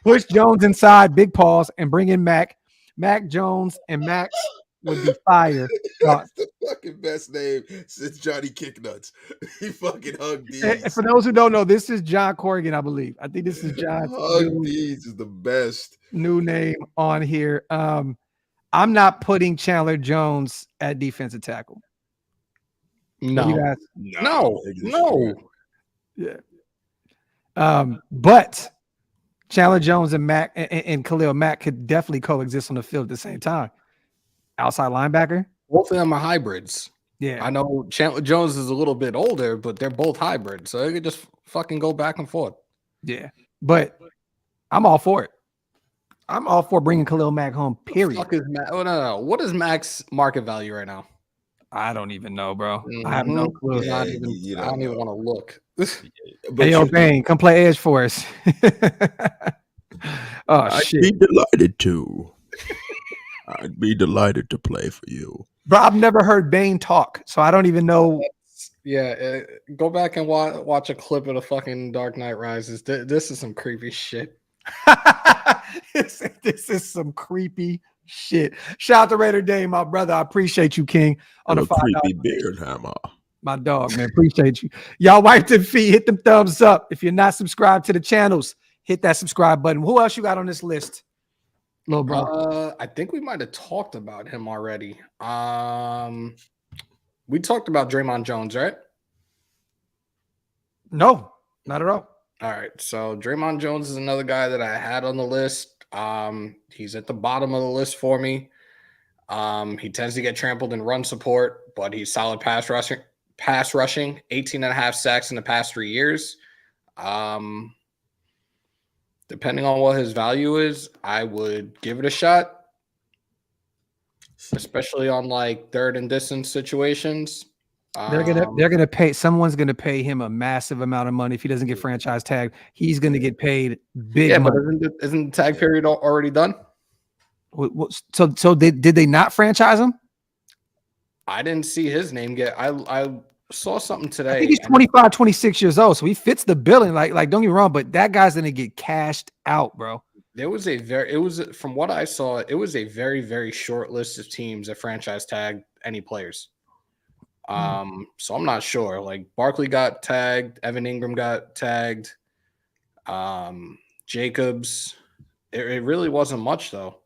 Push Jones inside, big pause, and bring in Mac. Mac Jones and Max would be fire. That's the fucking best name since Johnny Kicknuts. He fucking Hug D's. And for those who don't know, this is John Corrigan, I believe. I think this is John. Hug D's is the best. New name on here. I'm not putting Chandler Jones at defensive tackle. No. Yeah. But Chandler Jones and Mac and Khalil Mack could definitely coexist on the field at the same time. Outside linebacker. Both of them are hybrids. Yeah. I know Chandler Jones is a little bit older, but they're both hybrids. So they could just fucking go back and forth. Yeah. But I'm all for it. I'm all for bringing Khalil Mack home, period. No. What is Mack's market value right now? I don't even know, bro. I have no clue. I don't even want to look. Hey, yo, Bane, come play edge for us. I'd be delighted to. I'd be delighted to play for you. Bro, I've never heard Bane talk, so I don't even know. Go back and watch a clip of the fucking Dark Knight Rises. This is some creepy shit. This is some creepy shit. Shout out to Raider Dame, my brother. I appreciate you, King. On a creepy beard hammer. My dog, man. Appreciate you. Y'all wipe them feet. Hit them thumbs up. If you're not subscribed to the channels, hit that subscribe button. Who else you got on this list? Little bro. I think we might have talked about him already. We talked about Draymond Jones, right? No, not at all. All right. So Draymond Jones is another guy that I had on the list. He's at the bottom of the list for me. He tends to get trampled in run support, but he's solid pass rushing, 18 and a half sacks in the past 3 years. Depending on what his value is, I would give it a shot, especially on like third and distance situations. They're gonna pay. Someone's gonna pay him a massive amount of money if he doesn't get franchise tagged. He's gonna get paid big money. But isn't the tag period already done? So did they not franchise him? I didn't see his name get. I saw something today. I think he's 25, 26 years old, so he fits the billing. Like don't get me wrong, but that guy's gonna get cashed out, bro. From what I saw, it was a very, very short list of teams that franchise tagged any players. So I'm not sure. Like Barkley got tagged, Evan Ingram got tagged, Jacobs. It really wasn't much though.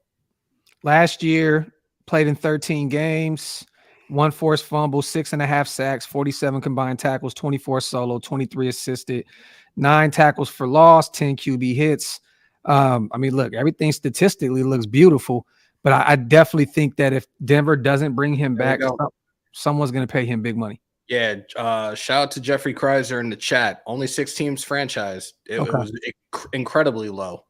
Last year, played in 13 games, 1 forced fumble, 6.5 sacks, 47 combined tackles, 24 solo, 23 assisted, 9 tackles for loss, 10 QB hits. I mean, look, everything statistically looks beautiful, but I definitely think that if Denver doesn't bring him back, someone's going to pay him big money. Yeah. Shout out to Jeffrey Kreiser in the chat. Only 6 teams franchised. It was incredibly low.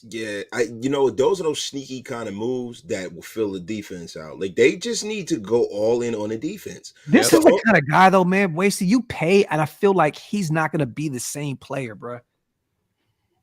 Yeah, those are those sneaky kind of moves that will fill the defense out. Like they just need to go all in on the defense. This is the kind of guy, though, man. Wasted, you pay, and I feel like he's not going to be the same player, bro.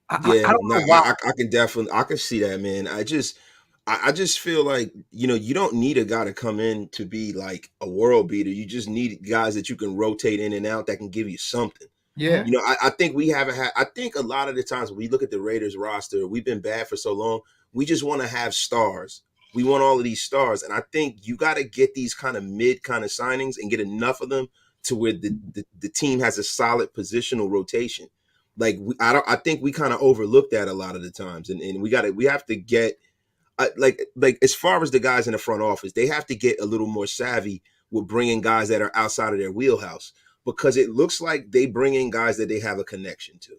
I don't know why. I can see that, man. I just feel like you don't need a guy to come in to be like a world beater. You just need guys that you can rotate in and out that can give you something. Yeah. I think we haven't had. I think a lot of the times when we look at the Raiders roster, we've been bad for so long. We just want to have stars. We want all of these stars, and I think you got to get these kind of mid kind of signings and get enough of them to where the team has a solid positional rotation. Like I think we kind of overlook that a lot of the times, and we have to get like as far as the guys in the front office, they have to get a little more savvy with bringing guys that are outside of their wheelhouse. Because it looks like they bring in guys that they have a connection to.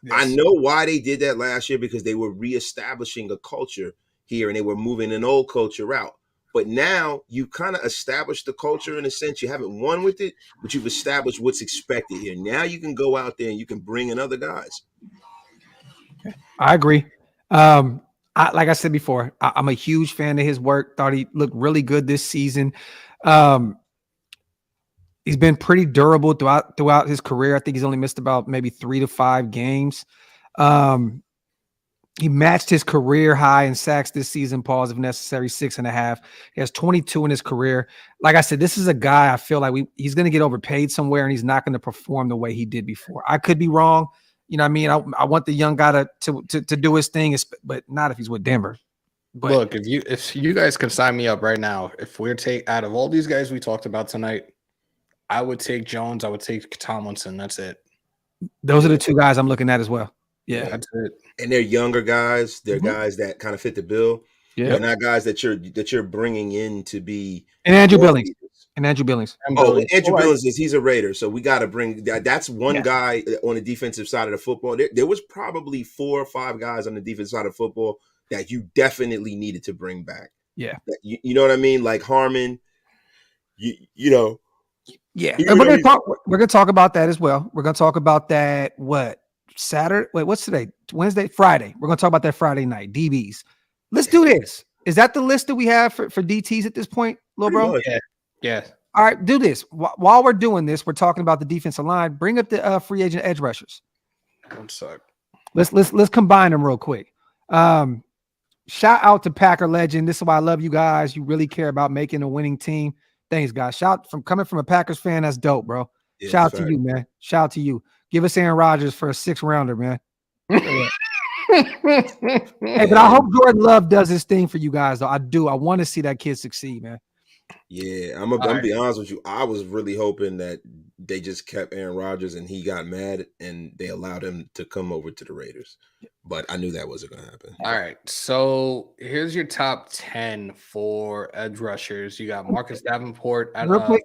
Yes. I know why they did that last year, because they were reestablishing a culture here and they were moving an old culture out. But now you kind of established the culture in a sense. You haven't won with it, but you've established what's expected here. Now you can go out there and you can bring in other guys. I agree. Like I said before, I'm a huge fan of his work. Thought he looked really good this season. He's been pretty durable throughout his career. I think he's only missed about maybe 3 to 5 games. He matched his career high in sacks this season, pause if necessary, 6.5. He has 22 in his career. Like I said, this is a guy I feel like he's going to get overpaid somewhere and he's not going to perform the way he did before. I could be wrong. You know what I mean? I want the young guy to do his thing, but not if he's with Denver. But look, if you guys can sign me up right now, if we're out of all these guys we talked about tonight, I would take Jones. I would take Tomlinson. That's it. Those are the 2 guys I'm looking at as well. Yeah, that's it. And they're younger guys. They're guys that kind of fit the bill. Yeah, they're not guys that you're bringing in to be. And Andrew Billings. Andrew Billings, he's a Raider, so we got to bring that. That's one guy on the defensive side of the football. There was probably 4 or 5 guys on the defensive side of football that you definitely needed to bring back. Yeah, you know what I mean, like Harmon. You know. Yeah, and we're gonna talk about that as well. We're gonna talk about that. Saturday? Wait, what's today? Wednesday, Friday. We're gonna talk about that Friday night. DBs. Let's do this. Is that the list that we have for DTs at this point, little bro? Yeah. All right, do this. While we're doing this, we're talking about the defensive line. Bring up the free agent edge rushers. One sec. Let's combine them real quick. Shout out to Packer legend. This is why I love you guys. You really care about making a winning team. Thanks, guys. Coming from a Packers fan, that's dope, bro. Yeah, shout out to you, man. Shout out to you. Give us Aaron Rodgers for a 6th rounder, man. Hey, but I hope Jordan Love does his thing for you guys, though. I do. I want to see that kid succeed, man. Yeah, I'm gonna be honest with you. I was really hoping that they just kept Aaron Rodgers and he got mad and they allowed him to come over to the Raiders. But I knew that wasn't gonna happen. All right. So here's your top 10 for edge rushers. You got Marcus Davenport at Real quick,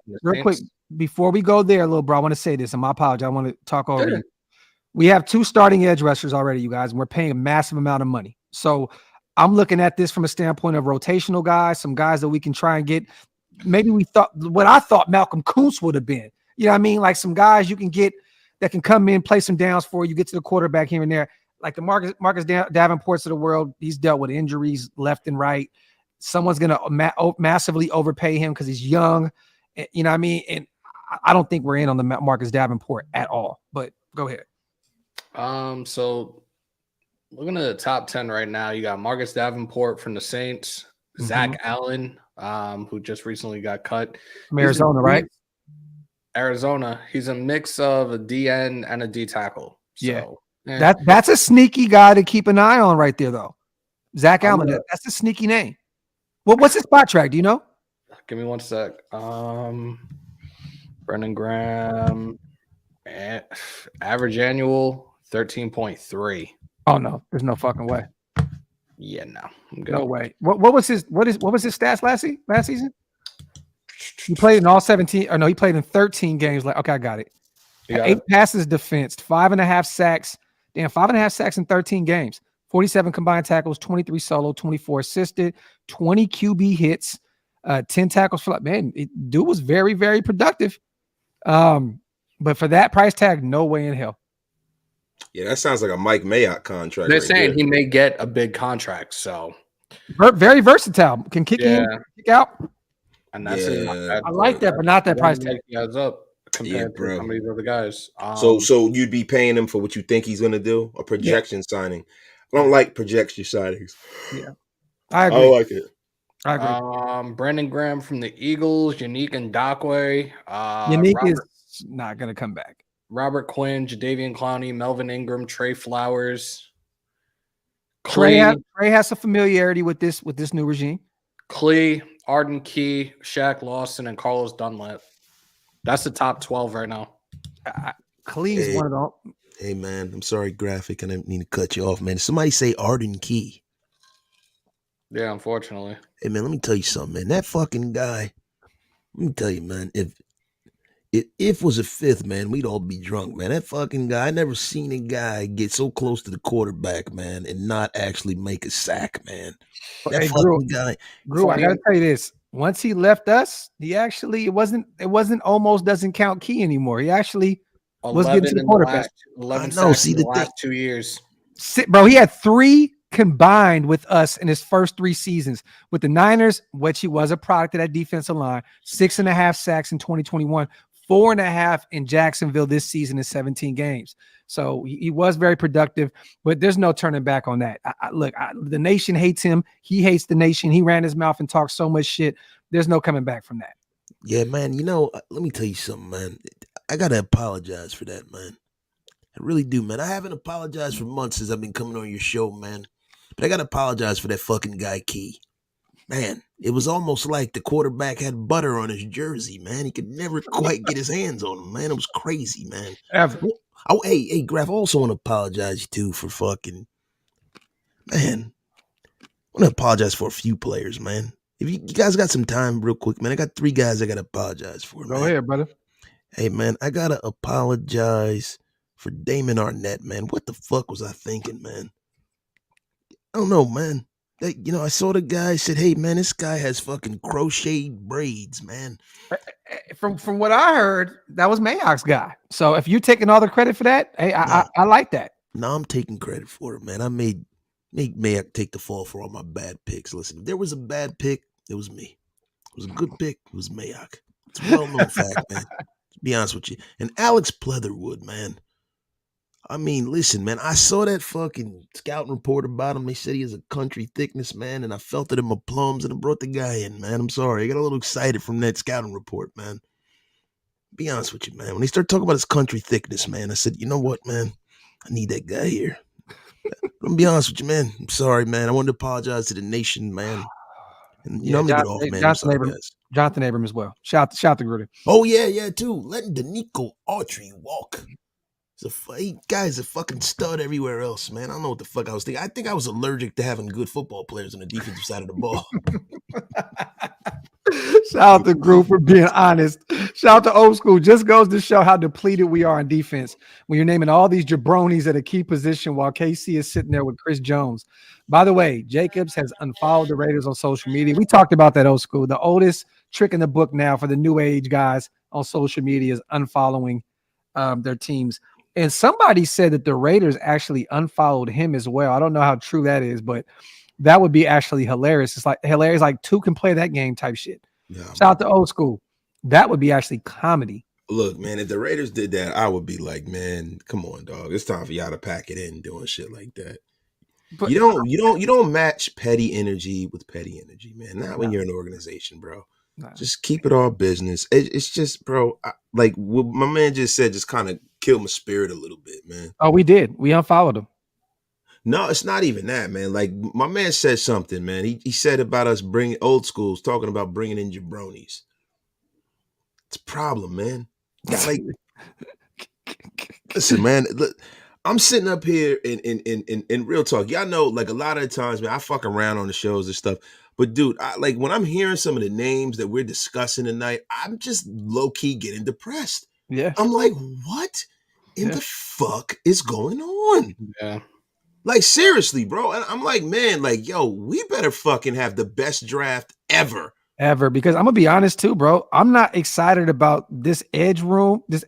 before we go there, little bro, I want to say this, and my apology. I want to talk over you. We have 2 starting edge rushers already, you guys, and we're paying a massive amount of money. So I'm looking at this from a standpoint of rotational guys, some guys that we can try and get. Maybe we thought what I thought Malcolm Kuntz would have been. You know what I mean? Like some guys you can get that can come in, play some downs for you, get to the quarterback here and there. Like the Marcus Davenports of the world, he's dealt with injuries left and right. Someone's going to massively overpay him because he's young. You know what I mean? And I don't think we're in on the Marcus Davenport at all. But go ahead. So looking at the top 10 right now, you got Marcus Davenport from the Saints, Zach Allen, who just recently got cut from Arizona, right? Arizona. He's a mix of a DN and a D tackle. So, yeah. That's a sneaky guy to keep an eye on right there, though. Zach Allen, that's a sneaky name. What's his spot track? Do you know? Give me one sec. Brendan Graham, average annual 13.3. Oh no, there's no fucking way. Yeah, no, no way. What was his stats last season? He played in all 17. Or no, he played in 13 games. Like, okay, I got it. 8 passes defensed, 5.5 sacks. Damn, 5.5 sacks in 13 games. 47 combined tackles, 23 solo, 24 assisted, 20 QB hits, 10 tackles for man. Dude was very, very productive. But for that price tag, no way in hell. Yeah, that sounds like a Mike Mayock contract. They're saying he may get a big contract, so very versatile. Can kick in, kick out. And that's I like that, but not that price tag. Guys up compared to some of these other guys. So you'd be paying him for what you think he's going to do? A projection signing? I don't like projection signings. Yeah, I agree. I like it. I agree. Brandon Graham from the Eagles, Yannick Ngakoue. Yannick is not going to come back. Robert Quinn, Jadeveon Clowney, Melvin Ingram, Trey Flowers. Trey has some familiarity with this new regime. Klee, Arden Key, Shaq Lawson, and Carlos Dunlap. That's the top 12 right now. Klee's one of them. Hey, man, I'm sorry, Graphk. I didn't mean to cut you off, man. Did somebody say Arden Key? Yeah, unfortunately. Hey, man, let me tell you something, man. That fucking guy, let me tell you, man, if was a fifth, man, we'd all be drunk, man. That fucking guy, I never seen a guy get so close to the quarterback, man, and not actually make a sack, man. That fucking guy. Drew, I gotta tell you this. Once he left us, he actually it wasn't almost doesn't count key anymore. He actually was getting to the quarterback. 11 sacks in the last 2 years. Bro, he had 3 combined with us in his first 3 seasons with the Niners, which he was a product of that defensive line. 6.5 sacks in 2021. 4.5 in Jacksonville this season in 17 games. So he was very productive, but there's no turning back on that. The nation hates him. He hates the nation. He ran his mouth and talked so much shit. There's no coming back from that. Yeah, man. You know, let me tell you something, man. I got to apologize for that, man. I really do, man. I haven't apologized for months since I've been coming on your show, man. But I got to apologize for that fucking guy, Key. Man, it was almost like the quarterback had butter on his jersey, man. He could never quite get his hands on him, man. It was crazy, man. Oh, hey, Graphk, I also want to apologize, too, for fucking... Man, I want to apologize for a few players, man. If you guys got some time real quick, man, I got 3 guys I got to apologize for, Go ahead, brother. Hey, man, I got to apologize for Damon Arnett, man. What the fuck was I thinking, man? I don't know, man. I saw the guy, said, hey, man, this guy has fucking crocheted braids, man. From what I heard, that was Mayock's guy. So if you're taking all the credit for that, hey, I like that. No, I'm taking credit for it, man. I made Mayock take the fall for all my bad picks. Listen, if there was a bad pick, it was me. It was a good pick, it was Mayock. It's a well-known fact, man. To be honest with you. And Alex Pleatherwood, man. I mean, listen, man, I saw that fucking scouting report about him. They said he has a country thickness, man, and I felt it in my plums, and I brought the guy in, man. I'm sorry. I got a little excited from that scouting report, man. Be honest with you, man. When they started talking about his country thickness, man, I said, you know what, man? I need that guy here. I'm gonna be honest with you, man. I'm sorry, man. I wanted to apologize to the nation, man. And, you know, I'm gonna get off, man. I'm sorry, guys. Jonathan Abram as well. Shout to Gruden. Oh yeah, too. Letting Danico Autry walk. Guy's a fucking stud everywhere else, man. I don't know what the fuck I was thinking. I think I was allergic to having good football players on the defensive side of the ball. Shout out to Group for being honest. Shout out to Old School. Just goes to show how depleted we are on defense when you're naming all these jabronis at a key position while KC is sitting there with Chris Jones. By the way, Jacobs has unfollowed the Raiders on social media. We talked about that, Old School. The oldest trick in the book now for the new age guys on social media is unfollowing their teams. And somebody said that the Raiders actually unfollowed him as well. I don't know how true that is, but that would be actually hilarious. It's like hilarious, like two can play that game type shit. Yeah, shout out to Old School. That would be actually comedy. Look, man, if the Raiders did that, I would be like, man, come on, dog. It's time for y'all to pack it in doing shit like that. But you don't match petty energy with petty energy, man. Not when you're an organization, bro. Just keep it all business. It's just, bro, like what my man just said, just kind of killed my spirit a little bit, man. Oh, we did. We unfollowed him. No, it's not even that, man. Like my man said something, man. He said about us bringing Old Schools, talking about bringing in jabronis. It's a problem, man. Like, listen, man. Look, I'm sitting up here in real talk. Y'all know, like a lot of the times, man, I fuck around on the shows and stuff. But dude, like when I'm hearing some of the names that we're discussing tonight, I'm just low key getting depressed. Yeah, I'm like, what in the fuck is going on? Yeah. Like, seriously, bro. And I'm like, man, like, yo, we better fucking have the best draft ever. Because I'm gonna be honest too, bro. I'm not excited about this edge room, this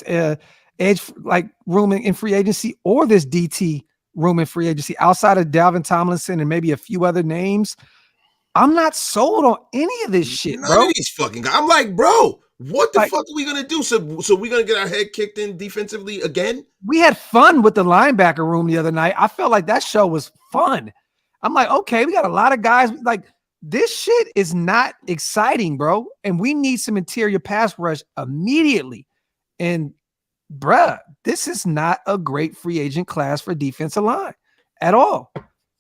edge like room in free agency, or this DT room in free agency outside of Dalvin Tomlinson and maybe a few other names. I'm not sold on any of this shit, bro. None of these fucking guys. I'm like, bro, what the fuck are we gonna do? So we're gonna get our head kicked in defensively again? We had fun with the linebacker room the other night. I felt like that show was fun. I'm like, okay, we got a lot of guys. Like, this shit is not exciting, bro. And we need some interior pass rush immediately. And bruh, this is not a great free agent class for defensive line at all.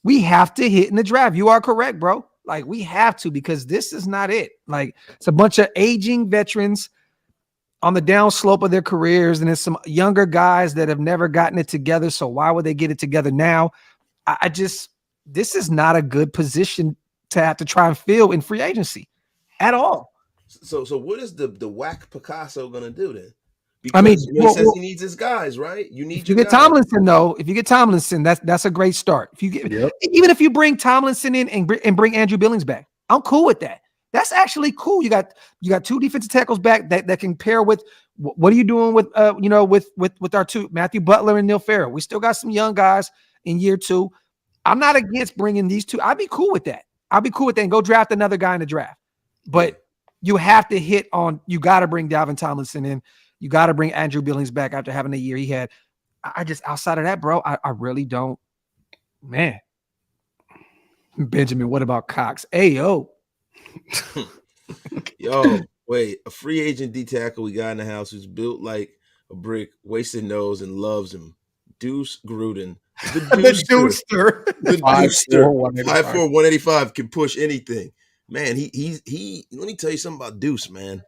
We have to hit in the draft. You are correct, bro. Like, we have to, because this is not it. Like, it's a bunch of aging veterans on the down slope of their careers, and there's some younger guys that have never gotten it together. So why would they get it together now? This is not a good position to have to try and fill in free agency at all. So what is the whack Picasso gonna do then? Because, I mean, he says he needs his guys, right? If you get Tomlinson, though, if you get Tomlinson, that's a great start. If you get, even if you bring Tomlinson in and bring Andrew Billings back, I'm cool with that. That's actually cool. You got two defensive tackles back that can pair with. What are you doing with with our two, Matthew Butler and Neil Farrell? We still got some young guys in year two. I'm not against bringing these two. I'd be cool with that. And go draft another guy in the draft. But you have to hit on. You got to bring Dalvin Tomlinson in. You got to bring Andrew Billings back after having a year he had. I just, outside of that, bro, I really don't. Man. Benjamin, what about Cox? Hey, yo. Yo, wait. A free agent D tackle we got in the house who's built like a brick, wasted nose, and loves him. Deuce Gruden. The Deucer. The Deucer. 5'4", 185 can push anything. Man, he let me tell you something about Deuce, man.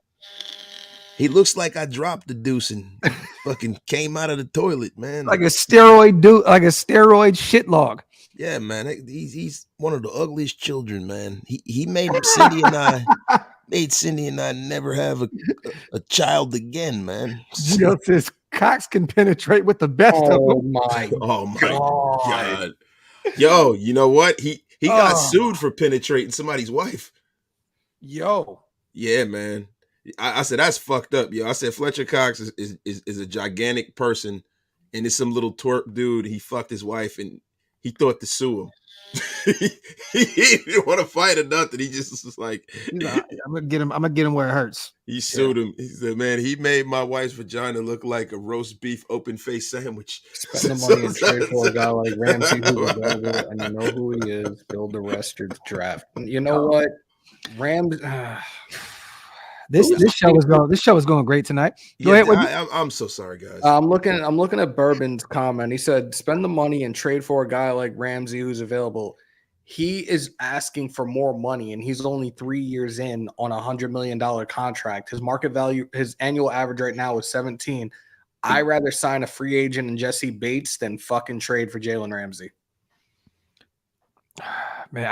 He looks like I dropped the deuce and fucking came out of the toilet, man. Like a steroid shit log. Yeah, man. He's one of the ugliest children, man. He made Cindy and I never have a child again, man. Gio says Cox can penetrate with the best of them. Oh my God. Yo, you know what? He got sued for penetrating somebody's wife. Yo. Yeah, man. I said, that's fucked up, yo. I said, Fletcher Cox is a gigantic person, and it's some little twerp dude. He fucked his wife, and he thought to sue him. he didn't want to fight or nothing. He just was like, I'm gonna get him where it hurts. He sued him. He said, man, he made my wife's vagina look like a roast beef open face sandwich. Spend the money and trade for a guy like Ramsey who's available, and you know who he is. Build the rest of the draft. You know what? This show is going great tonight. Go ahead. I'm so sorry, guys. I'm looking at Bourbon's comment. He said, "Spend the money and trade for a guy like Ramsey who's available." He is asking for more money, and he's only 3 years in on $100 million contract. His market value, his annual average right now is 17. I'd rather sign a free agent and Jesse Bates than fucking trade for Jalen Ramsey. Man,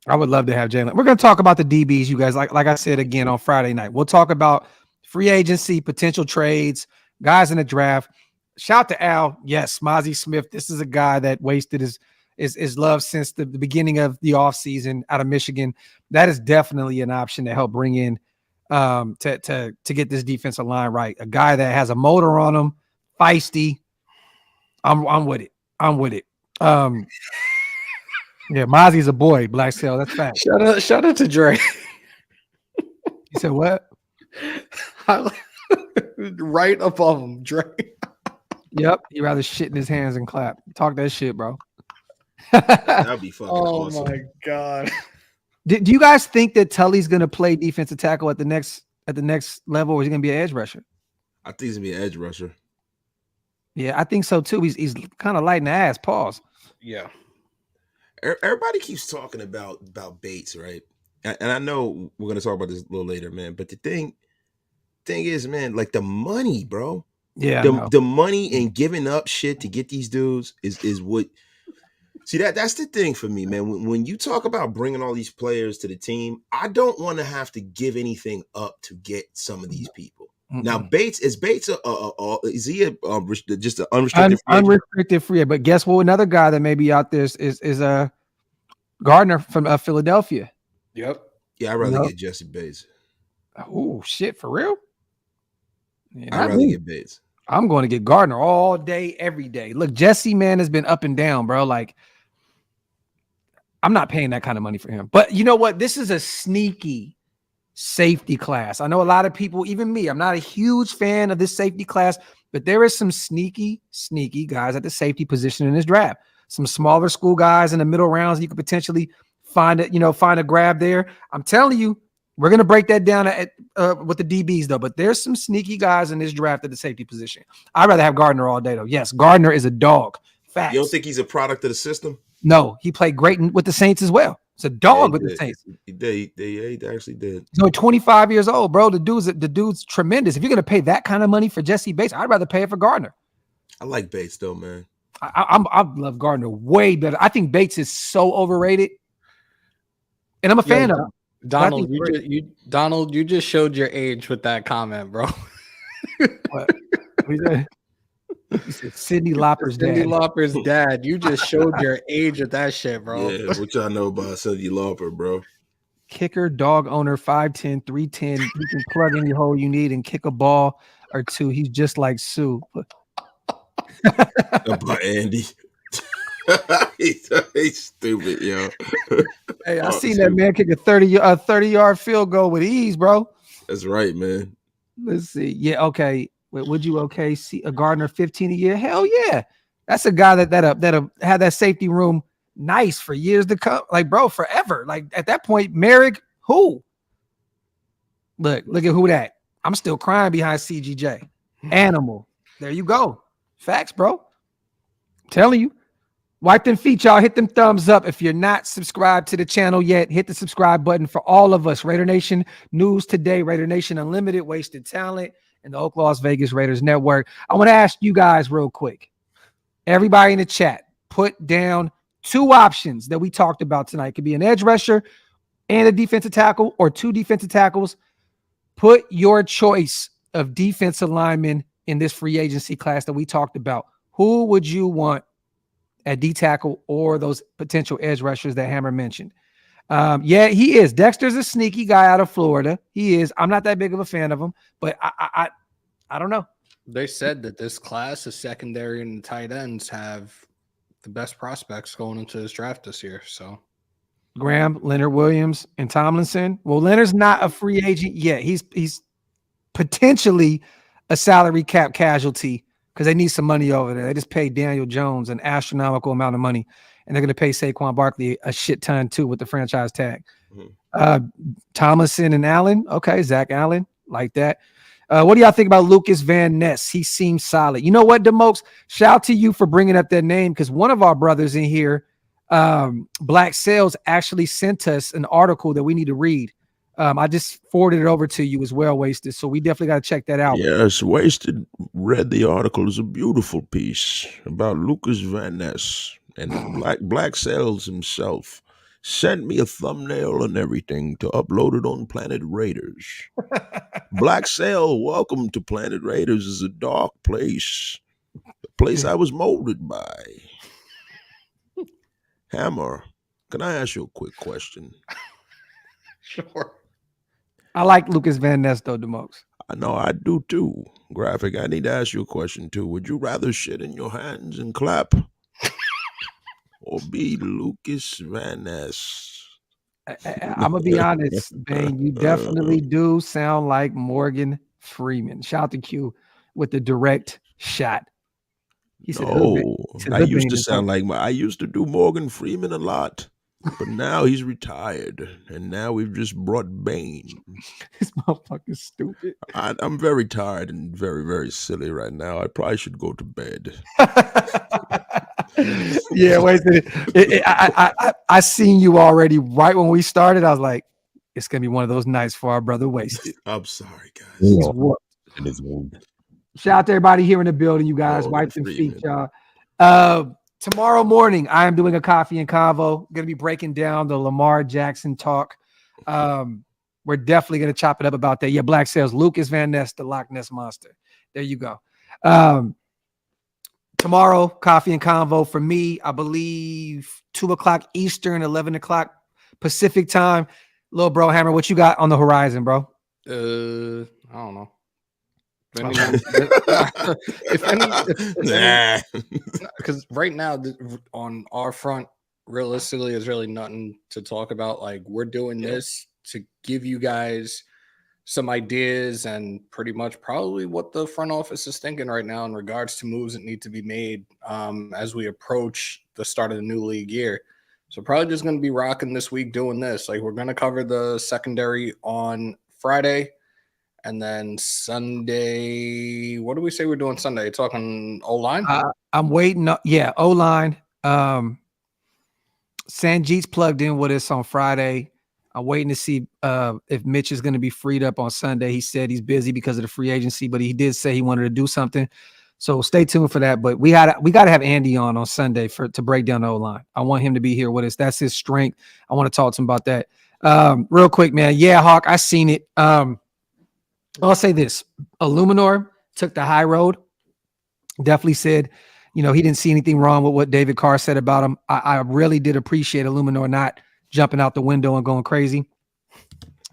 I would love to have Jalen. We're going to talk about the DBs, you guys. Like I said again on Friday night, we'll talk about free agency, potential trades, guys in the draft. Shout to Al. Yes, Mozzie Smith. This is a guy that wasted his love since the beginning of the offseason out of Michigan. That is definitely an option to help bring in to get this defensive line right. A guy that has a motor on him, feisty. I'm with it. I'm with it. Yeah, Mozzie's a boy, Black Cell. That's fact. Shout out to Dre. You said what? Right above him, Dre. Yep. He'd rather shit in his hands and clap. Talk that shit, bro. That'd be fucking Oh awesome. my god. Do you guys think that Tully's gonna play defensive tackle at the next level, or is he gonna be an edge rusher? I think he's gonna be an edge rusher. Yeah, I think so too. He's kind of light in the ass. Pause. Yeah. Everybody keeps talking about Bates, right? And I know we're gonna talk about this a little later, man. But the thing is, man, like the money, bro. Yeah, The money and giving up shit to get these dudes is what. See, that's the thing for me, man. When you talk about bringing all these players to the team, I don't want to have to give anything up to get some of these people. Now, Bates is he just an unrestricted unrestricted free agent? But guess what? Another guy that may be out there is Gardner from Philadelphia. Yep. Yeah, I'd rather get Jesse Bates. Oh shit, for real? Yeah, I'd rather get Bates. I'm going to get Gardner all day, every day. Look, Jesse, man, has been up and down, bro. Like, I'm not paying that kind of money for him. But you know what? This is a sneaky safety class. I know a lot of people, even me, I'm not a huge fan of this safety class, but there is some sneaky guys at the safety position in this draft. Some smaller school guys in the middle rounds. You could potentially find a grab there. I'm telling you, we're going to break that down with the DBs, though. But there's some sneaky guys in this draft at the safety position. I'd rather have Gardner all day, though. Yes, Gardner is a dog. Facts. You don't think he's a product of the system? No, he played great with the Saints as well. It's a dog with the Saints. He actually did. He's only 25 years old, bro. The dude's tremendous. If you're going to pay that kind of money for Jesse Bates, I'd rather pay it for Gardner. I like Bates, though, man. I love Gardner way better. I think Bates is so overrated. And I'm a fan of him. Donald, you just showed your age with that comment, bro. What? He said Cindy Lauper's dad. Cindy Lauper's dad. You just showed your age with that shit, bro. Yeah, what y'all know about Cindy Lauper, bro? Kicker, dog owner, 5'10", 310. You can plug any hole you need and kick a ball or two. He's just like Sue. About Andy. He's stupid, yo. Hey, I seen that man kick a 30-yard field goal with ease, bro. That's right, man. Let's see. Yeah, okay. Would you see a Gardner 15 a year? Hell yeah. That's a guy that'll have that safety room nice for years to come. Like, bro, forever. Like at that point, Merrick, who? Look at who that. I'm still crying behind CGJ. Animal. There you go. Facts, bro. I'm telling you. Wipe them feet, y'all. Hit them thumbs up. If you're not subscribed to the channel yet, hit the subscribe button for all of us. Raider Nation News Today, Raider Nation Unlimited, Wasted Talent, and the OakLosVegas Raiders Network. I want to ask you guys real quick. Everybody in the chat, put down two options that we talked about tonight. It could be an edge rusher and a defensive tackle or two defensive tackles. Put your choice of defensive linemen in this free agency class that we talked about. Who would you want at D tackle or those potential edge rushers that Hammer mentioned? Yeah, he is. Dexter's a sneaky guy out of Florida. He is. I'm not that big of a fan of him, but I don't know. They said that this class, the secondary and the tight ends, have the best prospects going into this draft this year. So Graham, Leonard Williams, and Tomlinson. Well, Leonard's not a free agent yet. He's potentially a salary cap casualty because they need some money over there. They just paid Daniel Jones an astronomical amount of money, and they're going to pay Saquon Barkley a shit ton too with the franchise tag. Mm-hmm. Tomlinson and Allen. Okay, Zach Allen, like that. What do y'all think about Lucas Van Ness? He seems solid. You know what, DeMokes? Shout out to you for bringing up that name because one of our brothers in here Black Sales actually sent us an article that we need to read. I just forwarded it over to you as well, Wasted. So we definitely got to check that out. Yes, Wasted read the article. It's a beautiful piece about Lucas Van Ness and Black Sails himself. Sent me a thumbnail and everything to upload it on Planet Raiders. Black Sail, welcome to Planet Raiders, is a dark place. A place I was molded by. Hammer, can I ask you a quick question? Sure. I like Lucas Van Ness though the most. I know I do too. Graphk, I need to ask you a question too. Would you rather shit in your hands and clap? Or be Lucas Van Ness? I'm gonna be honest, Bane. You definitely do sound like Morgan Freeman. Shout to Q with the direct shot. He said, I used to sound like I used to do Morgan Freeman a lot, but now he's retired, and now we've just brought Bane. This motherfucker's stupid. I'm very tired and very, very silly right now. I probably should go to bed. Yeah, wait a minute. I seen you already right when we started. I was like, it's gonna be one of those nights for our brother Wasted. I'm sorry, guys. He's whooped. Shout out to everybody here in the building, you guys. Wipe them feet, y'all. Tomorrow morning, I am doing a coffee and convo. Gonna be breaking down the Lamar Jackson talk. We're definitely gonna chop it up about that. Yeah, Black Sales, Lucas Van Ness, the Loch Ness Monster. There you go. Tomorrow, coffee and convo for me, I believe 2:00 Eastern, 11:00 Pacific time. Little bro Hammer, what you got on the horizon, bro? I don't know. Because right now on our front, realistically, there's really nothing to talk about. Like, we're doing this to give you guys some ideas and pretty much probably what the front office is thinking right now in regards to moves that need to be made as we approach the start of the new league year. So probably just going to be rocking this week doing this. Like, we're going to cover the secondary on Friday. And then Sunday, what do we say we're doing Sunday? Talking O-line? I'm waiting. O-line. Sanjit's plugged in with us on Friday. I'm waiting to see if Mitch is going to be freed up on Sunday. He said he's busy because of the free agency, but he did say he wanted to do something. So stay tuned for that. But we got to have Andy on Sunday to break down the O-line. I want him to be here with us. That's his strength. I want to talk to him about that. Real quick, man. Yeah, Hawk, I seen it. I'll say this. Illuminor took the high road. Definitely said, he didn't see anything wrong with what David Carr said about him. I really did appreciate Illuminor not jumping out the window and going crazy.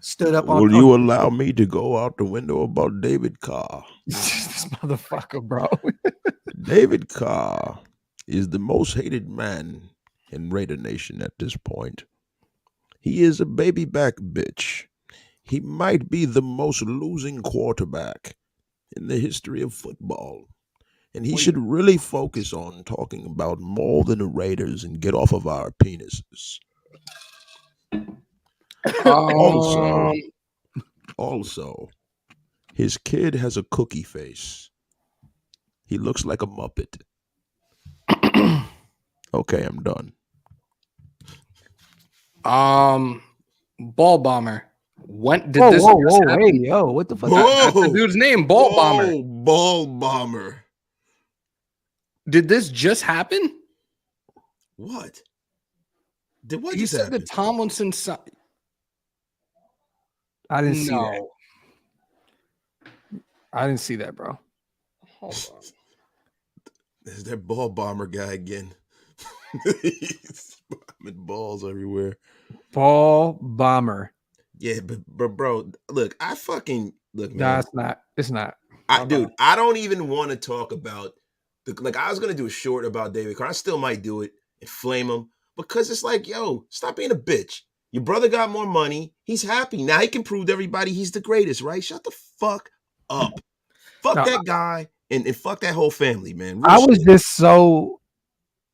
Stood up on. Will you allow me to go out the window about David Carr? This motherfucker, bro. David Carr is the most hated man in Raider Nation at this point. He is a baby back bitch. He might be the most losing quarterback in the history of football. And he should really focus on talking about more than the Raiders and get off of our penises. Also, his kid has a cookie face. He looks like a Muppet. Okay, I'm done. Ball bomber. When did this happen? Hey, yo, what the fuck? That's the dude's name, Ball Bomber. Ball bomber. Did this just happen? What? Did what You just said happen? that Tomlinson. I didn't see that. I didn't see that, bro. Hold on. There's that ball bomber guy again. He's bombing balls everywhere. Ball bomber. Yeah, but bro, look, I fucking look, man. No, it's not. It's not. Dude, I don't even want to talk about I was gonna do a short about David Carr. I still might do it and flame him because it's like, yo, stop being a bitch. Your brother got more money. He's happy. Now he can prove to everybody he's the greatest, right? Shut the fuck up. Fuck that guy and fuck that whole family, man. Real I was shit. just so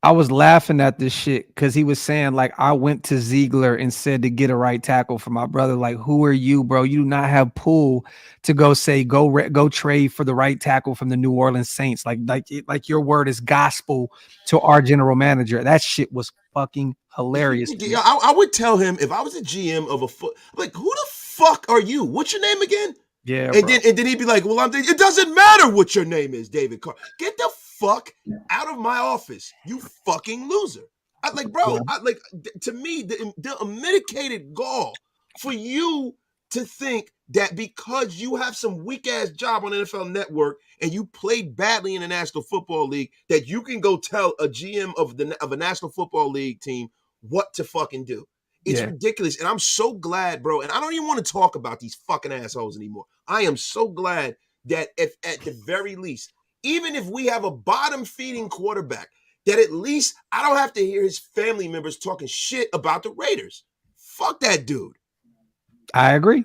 I was laughing at this shit because he was saying, like, I went to Ziegler and said to get a right tackle for my brother. Like, who are you, bro? You do not have pull to go say, go trade for the right tackle from the New Orleans Saints. Like your word is gospel to our general manager. That shit was fucking hilarious. Yeah, I would tell him if I was a GM of a foot, like, who the fuck are you? What's your name again? Yeah, and then he'd be like, well, it doesn't matter what your name is, David Carr. Get the fuck out of my office, you fucking loser. To me, the unmitigated gall for you to think that because you have some weak ass job on NFL Network and you played badly in the National Football League, that you can go tell a GM of a National Football League team what to fucking do. It's ridiculous. And I'm so glad, bro. And I don't even want to talk about these fucking assholes anymore. I am so glad that if at the very least, even if we have a bottom feeding quarterback, that at least I don't have to hear his family members talking shit about the Raiders. Fuck that dude. I agree.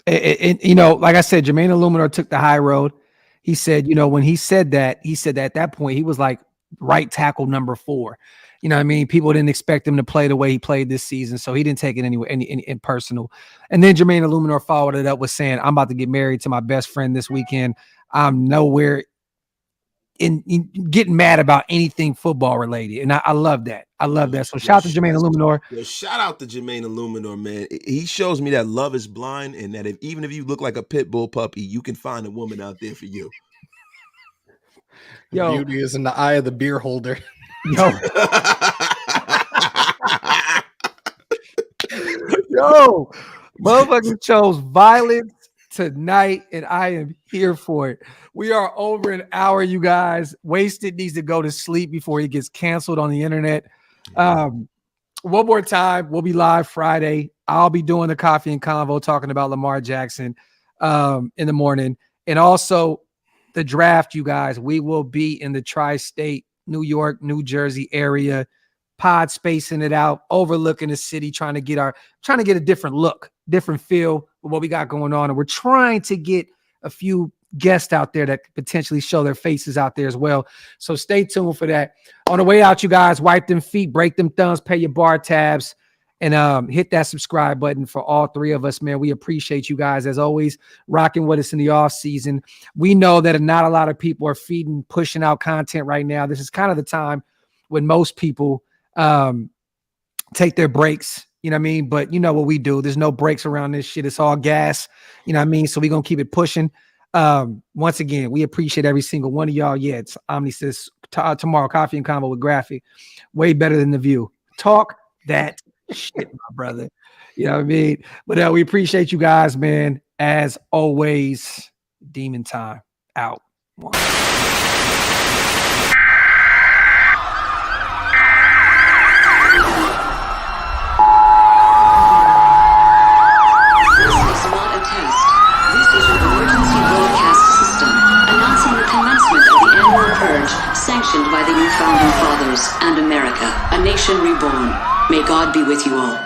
You know, like I said, Jermaine Illuminor took the high road. He said, you know, when he said that at that point, he was like right tackle number 4. You know what I mean? People didn't expect him to play the way he played this season, so he didn't take it any personal. And then Jermaine Illuminor followed it up with saying, I'm about to get married to my best friend this weekend. I'm nowhere in getting mad about anything football related. And I love that. I love that. So shout out to Jermaine Illuminor. Yeah, shout out to Jermaine Illuminor, man. He shows me that love is blind and that even if you look like a pit bull puppy, you can find a woman out there for you. Yo, beauty is in the eye of the beer holder. Yo. Yo, motherfucker chose violence tonight, and I am here for it. We are over an hour, you guys. Wasted needs to go to sleep before he gets canceled on the internet. One more time, we'll be live Friday. I'll be doing the coffee and convo talking about Lamar Jackson in the morning. And also the draft, you guys. We will be in the tri-state, New York, New Jersey area, pod spacing it out, overlooking the city, trying to get a different look, different feel with what we got going on. And we're trying to get a few guests out there that could potentially show their faces out there as well. So stay tuned for that. On the way out, you guys, wipe them feet, break them thumbs, pay your bar tabs, and hit that subscribe button for all 3 of us, man. We appreciate you guys, as always, rocking with us in the off season. We know that not a lot of people are pushing out content right now. This is kind of the time when most people take their breaks, you know what I mean? But you know what we do. There's no breaks around this shit. It's all gas, you know what I mean? So we're going to keep it pushing. Once again, we appreciate every single one of y'all. Yeah, it's Omnisys tomorrow, Coffee and Convo with Graphk. Way better than The View. Talk that shit, my brother. You know what I mean? But we appreciate you guys, man. As always, Demon Time out. Sanctioned by the new founding fathers and America, a nation reborn. May God be with you all.